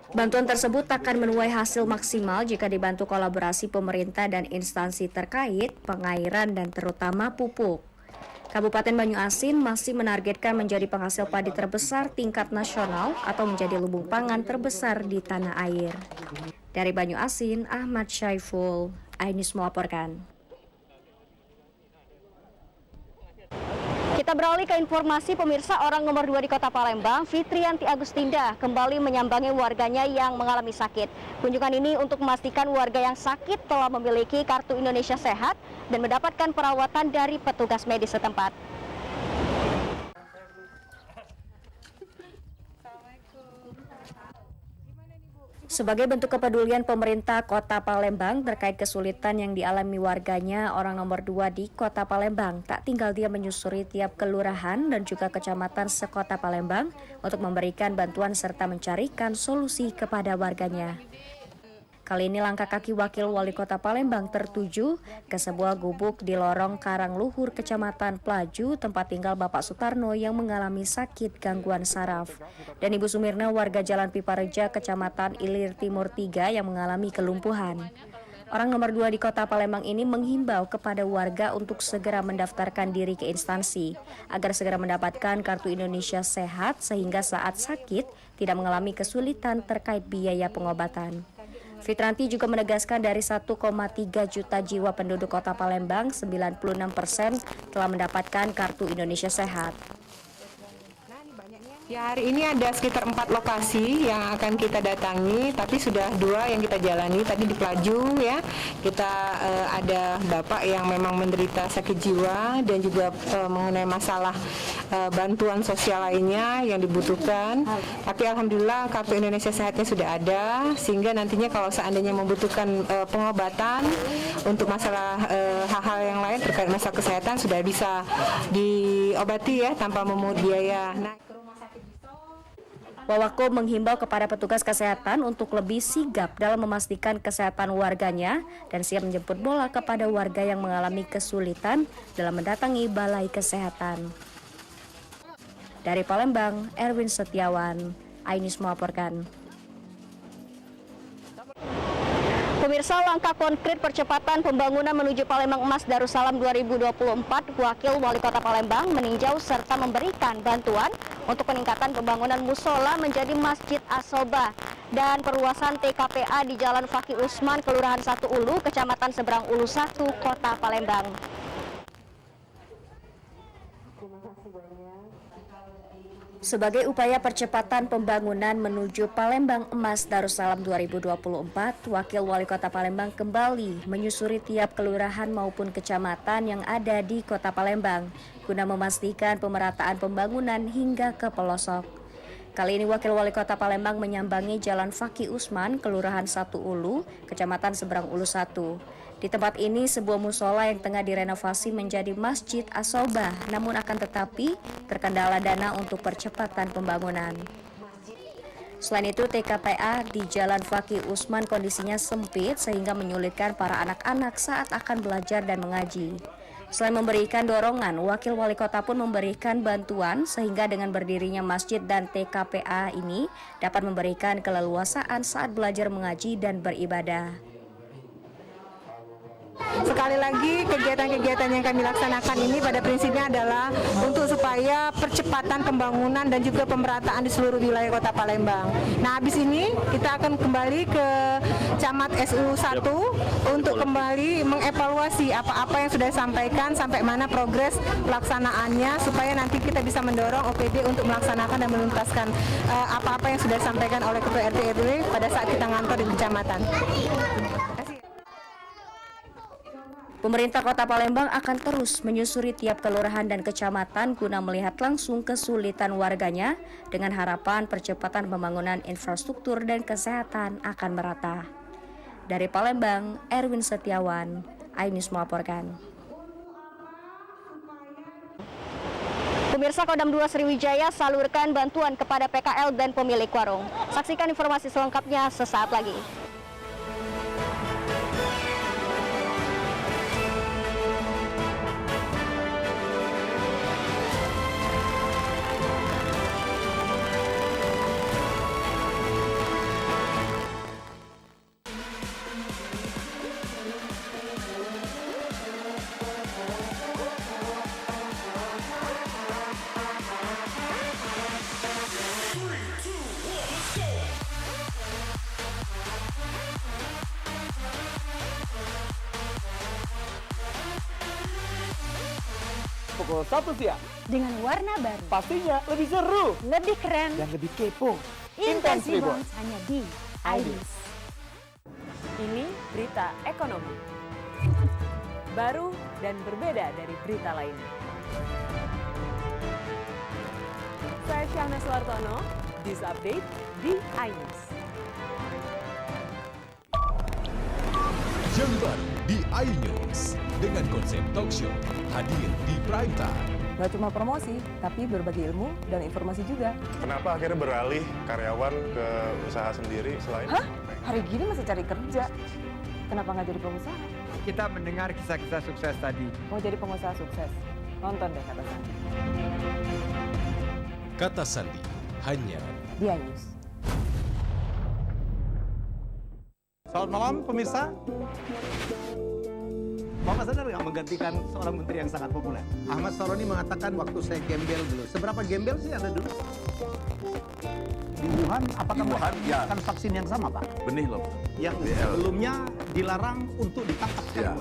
Bantuan tersebut akan menuai hasil maksimal jika dibantu kolaborasi pemerintah dan instansi terkait, pengairan dan terutama pupuk. Kabupaten Banyuasin masih menargetkan menjadi penghasil padi terbesar tingkat nasional atau menjadi lumbung pangan terbesar di tanah air. Dari Banyuasin, Ahmad Syaiful, iNews melaporkan. Kita beralih ke informasi pemirsa. Orang nomor 2 di Kota Palembang, Fitrianti Agustinda, kembali menyambangi warganya yang mengalami sakit. Kunjungan ini untuk memastikan warga yang sakit telah memiliki kartu Indonesia Sehat dan mendapatkan perawatan dari petugas medis setempat. Sebagai bentuk kepedulian pemerintah Kota Palembang terkait kesulitan yang dialami warganya, orang nomor 2 di Kota Palembang tak tinggal dia menyusuri tiap kelurahan dan juga kecamatan sekota Palembang untuk memberikan bantuan serta mencarikan solusi kepada warganya. Kali ini langkah kaki Wakil Wali Kota Palembang tertuju ke sebuah gubuk di lorong Karangluhur, Kecamatan Pelaju, tempat tinggal Bapak Sutarno yang mengalami sakit gangguan saraf, dan Ibu Sumirna warga Jalan Pipareja, Kecamatan Ilir Timur 3 yang mengalami kelumpuhan. Orang nomor 2 di Kota Palembang ini menghimbau kepada warga untuk segera mendaftarkan diri ke instansi agar segera mendapatkan kartu Indonesia Sehat sehingga saat sakit tidak mengalami kesulitan terkait biaya pengobatan. Fitranti juga menegaskan dari 1,3 juta jiwa penduduk Kota Palembang, 96% telah mendapatkan kartu Indonesia Sehat. Ya, hari ini ada sekitar 4 lokasi yang akan kita datangi, tapi sudah 2 yang kita jalani. Tadi di Pelaju ya, kita ada bapak yang memang menderita sakit jiwa dan juga mengenai masalah bantuan sosial lainnya yang dibutuhkan. Tapi alhamdulillah Kartu Indonesia Sehatnya sudah ada, sehingga nantinya kalau seandainya membutuhkan pengobatan untuk masalah hal-hal yang lain terkait masalah kesehatan sudah bisa diobati ya tanpa memungut biaya. Wawako menghimbau kepada petugas kesehatan untuk lebih sigap dalam memastikan kesehatan warganya dan siap menjemput bola kepada warga yang mengalami kesulitan dalam mendatangi balai kesehatan. Dari Palembang, Erwin Setiawan, iNews melaporkan. Pemirsa, langkah konkret percepatan pembangunan menuju Palembang Emas Darussalam 2024, Wakil Wali Kota Palembang meninjau serta memberikan bantuan untuk peningkatan pembangunan musola menjadi Masjid Asobah dan perluasan TKPA di Jalan Fakih Usman, Kelurahan 1 Ulu, Kecamatan Seberang Ulu 1, Kota Palembang. Sebagai upaya percepatan pembangunan menuju Palembang Emas Darussalam 2024, Wakil Wali Kota Palembang kembali menyusuri tiap kelurahan maupun kecamatan yang ada di Kota Palembang guna memastikan pemerataan pembangunan hingga ke pelosok. Kali ini Wakil Wali Kota Palembang menyambangi Jalan Fakih Usman, Kelurahan 1 Ulu, Kecamatan Seberang Ulu 1. Di tempat ini sebuah musola yang tengah direnovasi menjadi Masjid Asobah, namun akan tetapi terkendala dana untuk percepatan pembangunan. Selain itu, TKPA di Jalan Fakih Usman kondisinya sempit sehingga menyulitkan para anak-anak saat akan belajar dan mengaji. Selain memberikan dorongan, Wakil Wali Kota pun memberikan bantuan sehingga dengan berdirinya masjid dan TKPA ini dapat memberikan keleluasaan saat belajar mengaji dan beribadah. Sekali lagi, kegiatan-kegiatan yang kami laksanakan ini pada prinsipnya adalah untuk supaya percepatan pembangunan dan juga pemerataan di seluruh wilayah Kota Palembang. Nah, habis ini kita akan kembali ke Camat SU 1 untuk kembali mengevaluasi apa-apa yang sudah disampaikan, sampai mana progres pelaksanaannya, supaya nanti kita bisa mendorong OPD untuk melaksanakan dan menuntaskan apa-apa yang sudah disampaikan oleh Ketua RT RW pada saat kita ngantor di kecamatan. Pemerintah Kota Palembang akan terus menyusuri tiap kelurahan dan kecamatan guna melihat langsung kesulitan warganya dengan harapan percepatan pembangunan infrastruktur dan kesehatan akan merata. Dari Palembang, Erwin Setiawan, iNews melaporkan. Pemirsa, Kodam 2 Sriwijaya salurkan bantuan kepada PKL dan pemilik warung. Saksikan informasi selengkapnya sesaat lagi. Pukul 1 siang. Dengan warna baru. Pastinya lebih seru. Lebih keren. Dan lebih kepo. Intense Reborns hanya di iNews. Ini berita ekonomi. Baru dan berbeda dari berita lainnya. Saya Syahna Suartono, News Update di iNews. Yang baru di iNews dengan konsep talk show hadir di prime time. Nggak cuma promosi, tapi berbagi ilmu dan informasi juga. Kenapa akhirnya beralih karyawan ke usaha sendiri selain? Hah? Hari gini masih cari kerja. Kenapa nggak jadi pengusaha? Kita mendengar kisah-kisah sukses tadi. Mau jadi pengusaha sukses? Nonton deh Kata Sandi. Kata Sandi hanya di iNews. Selamat malam pemirsa. Bapak sadar nggak menggantikan seorang menteri yang sangat populer? Ahmad Saroni mengatakan waktu saya gembel dulu. Seberapa gembel sih Anda dulu? Di Wuhan, apakah Wuhan, ya. kan vaksin yang sama, Pak? Benih loh. Yang sebelumnya dilarang untuk ditangkap.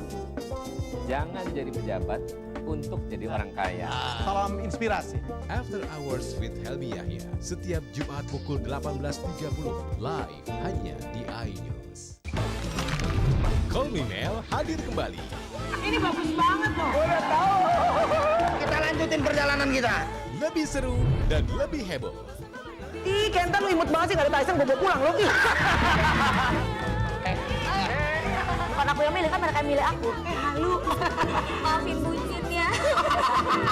Jangan jadi pejabat untuk jadi orang kaya. Salam inspirasi. After Hours with Helmi Yahya, setiap Jumat pukul 18.30 live hanya di iNews. Call Me Mel hadir kembali. Ini bagus banget loh. Udah tahu. Kita lanjutin perjalanan kita. Lebih seru dan lebih heboh. Ih, Kenta lu imut banget sih, gak ada Tyson, gue bawa pulang lo. Bukan aku yang milih, kan mereka yang milih aku. Halu. Maafin bucinnya.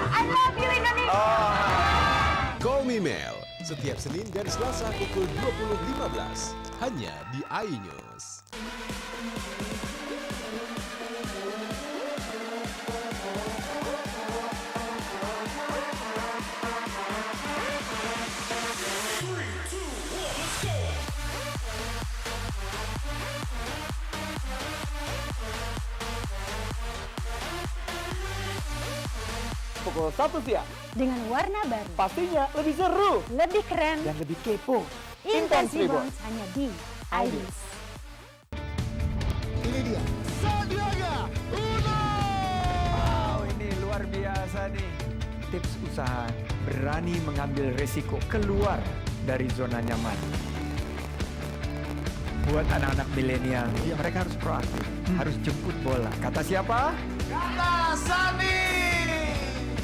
I love you Indonesia. Call Me Mel, setiap Senin dan Selasa pukul 20.15 hanya di iNews. Pukul 1 siang. Dengan warna baru. Pastinya lebih seru. Lebih keren. Dan lebih kepo. Intense Reborns hanya di iNews. Ini dia. Sandiaga Uno. Wow, ini luar biasa nih. Tips usaha berani mengambil resiko keluar dari zona nyaman. Buat anak-anak milenial, mereka harus proaktif, harus jemput bola. Kata siapa? Kata Sandi.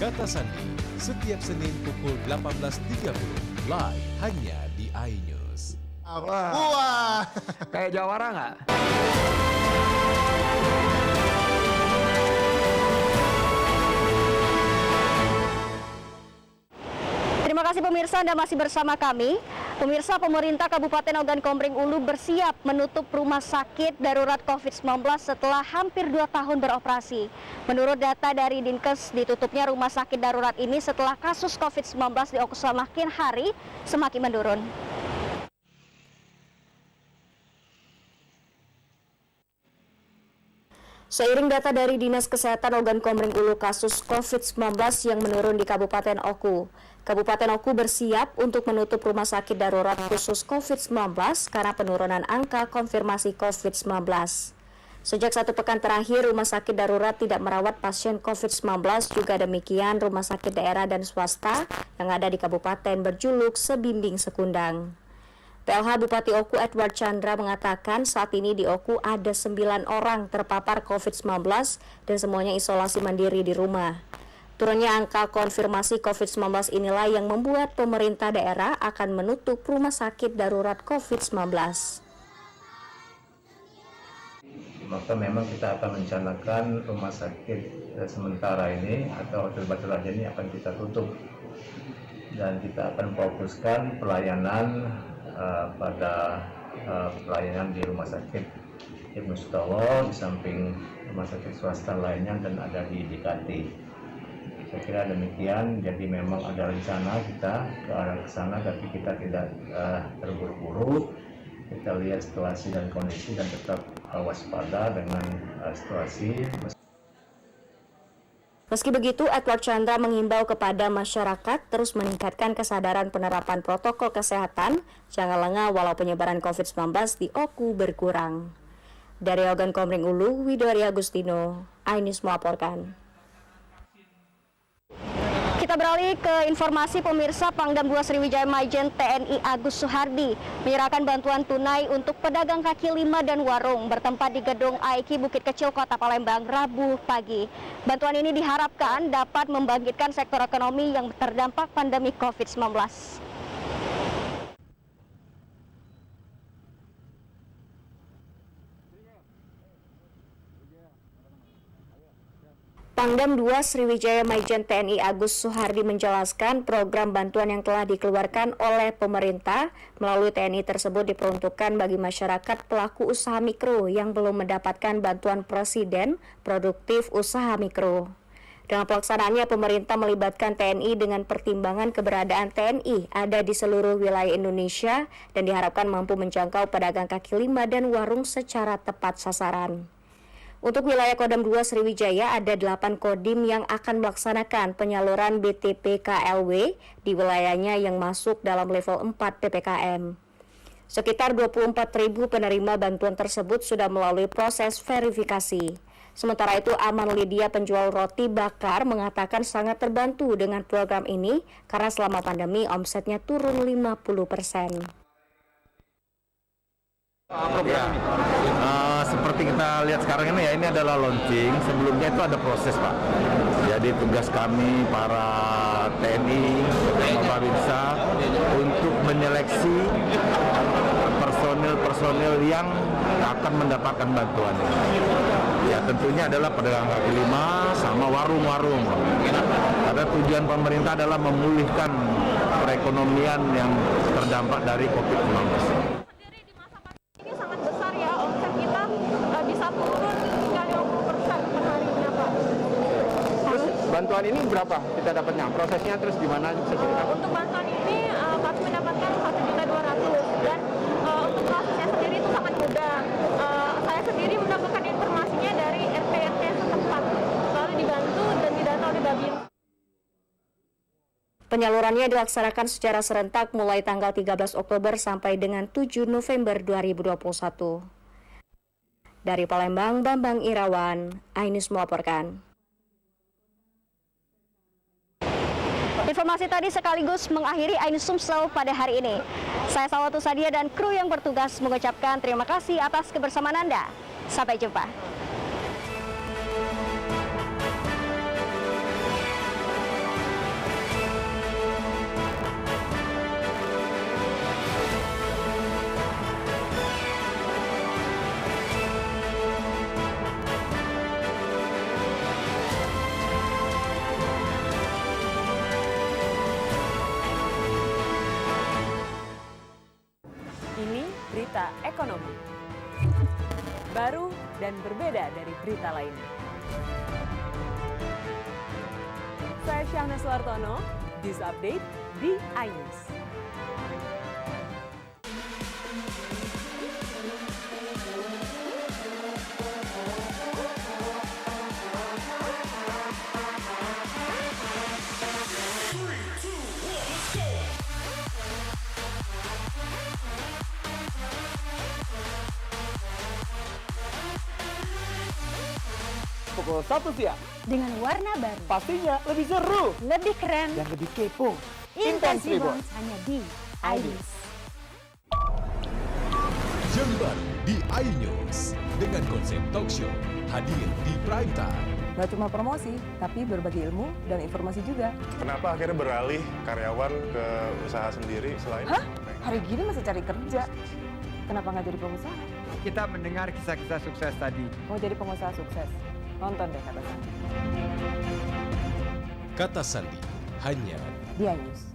Kata Sandi, setiap Senin pukul 18.30 live hanya di iNews. Wah. Kayak jawara nggak? Terima kasih pemirsa, Anda masih bersama kami. Pemirsa, pemerintah Kabupaten Ogan Komering Ulu bersiap menutup rumah sakit darurat COVID-19 setelah hampir 2 tahun beroperasi. Menurut data dari Dinkes, ditutupnya rumah sakit darurat ini setelah kasus COVID-19 di Oku semakin hari semakin menurun. Seiring data dari Dinas Kesehatan Ogan Komering Ulu kasus COVID-19 yang menurun di Kabupaten Oku, Kabupaten Oku bersiap untuk menutup rumah sakit darurat khusus COVID-19 karena penurunan angka konfirmasi COVID-19. Sejak 1 pekan terakhir, rumah sakit darurat tidak merawat pasien COVID-19, juga demikian rumah sakit daerah dan swasta yang ada di kabupaten berjuluk Sebimbing Sekundang. PLH Bupati Oku Edward Chandra mengatakan saat ini di Oku ada 9 orang terpapar COVID-19 dan semuanya isolasi mandiri di rumah. Turunnya angka konfirmasi COVID-19 inilah yang membuat pemerintah daerah akan menutup rumah sakit darurat COVID-19. Maka memang kita akan merencanakan rumah sakit sementara ini atau hotel Batu Raja ini akan kita tutup. Dan kita akan fokuskan pelayanan pada pelayanan di rumah sakit Ibnu Sutowo di samping rumah sakit swasta lainnya dan ada di DKT. Saya kira demikian, jadi memang ada rencana kita ke arah sana, tapi kita tidak terburu-buru. Kita lihat situasi dan kondisi dan tetap waspada dengan situasi. Meski begitu, Edward Chandra menghimbau kepada masyarakat terus meningkatkan kesadaran penerapan protokol kesehatan, jangan lengah walau penyebaran COVID-19 di Oku berkurang. Dari Ogan Komering Ulu, Widori Agustino, iNews melaporkan. Kita beralih ke informasi pemirsa. Pangdam 2 Sriwijaya Majen TNI Agus Suhardi menyerahkan bantuan tunai untuk pedagang kaki lima dan warung bertempat di gedung AIKI Bukit Kecil Kota Palembang Rabu pagi. Bantuan ini diharapkan dapat membangkitkan sektor ekonomi yang terdampak pandemi COVID-19. Pangdam 2 Sriwijaya Majen TNI Agus Suhardi menjelaskan program bantuan yang telah dikeluarkan oleh pemerintah melalui TNI tersebut diperuntukkan bagi masyarakat pelaku usaha mikro yang belum mendapatkan bantuan Presiden Produktif Usaha Mikro. Dalam pelaksanaannya, pemerintah melibatkan TNI dengan pertimbangan keberadaan TNI ada di seluruh wilayah Indonesia dan diharapkan mampu menjangkau pedagang kaki lima dan warung secara tepat sasaran. Untuk wilayah Kodam 2 Sriwijaya ada 8 kodim yang akan melaksanakan penyaluran BTP KLW di wilayahnya yang masuk dalam level 4 PPKM. Sekitar 24.000 penerima bantuan tersebut sudah melalui proses verifikasi. Sementara itu, Aman Lydia, penjual roti bakar, mengatakan sangat terbantu dengan program ini karena selama pandemi omsetnya turun 50%. Seperti kita lihat sekarang ini ya, ini adalah launching. Sebelumnya itu ada proses, Pak. Jadi tugas kami para TNI sama Babinsa untuk menyeleksi personil yang akan mendapatkan bantuan ini. Ya tentunya adalah pedagang kaki lima sama warung-warung. Karena tujuan pemerintah adalah memulihkan perekonomian yang terdampak dari COVID-19. Ini sangat besar ya, omset kita bisa turun hingga 50% per harinya, Pak. Terus bantuan ini berapa kita dapatnya? Prosesnya terus gimana? Untuk bantuan ini kami mendapatkan 1.200.000 dan untuk prosesnya sendiri itu sangat mudah. Saya sendiri mendapatkan informasinya dari RT setempat, lalu dibantu dan didata oleh Babin. Penyalurannya dilaksanakan secara serentak mulai tanggal 13 Oktober sampai dengan 7 November 2021. Dari Palembang, Bambang Irawan, iNews melaporkan. Informasi tadi sekaligus mengakhiri iNews Sumsel pada hari ini. Saya Salwatu Sadia dan kru yang bertugas mengucapkan terima kasih atas kebersamaan Anda. Sampai jumpa. Ini berita ekonomi. Baru dan berbeda dari berita lainnya. Saya Syahna Suartono, News Update di iNews. Pukul 1 siang. Dengan warna baru. Pastinya lebih seru. Lebih keren. Dan lebih kepo. Intense Rebound hanya di iNews. Jam baru di iNews dengan konsep talk show hadir di prime time. Gak cuma promosi, tapi berbagi ilmu dan informasi juga. Kenapa akhirnya beralih karyawan ke usaha sendiri selain? Hah? Hari gini masih cari kerja. Kenapa nggak jadi pengusaha? Kita mendengar kisah-kisah sukses tadi. Mau jadi pengusaha sukses? Nonton deh Kata Sandi. Kata Sandi hanya di iNews.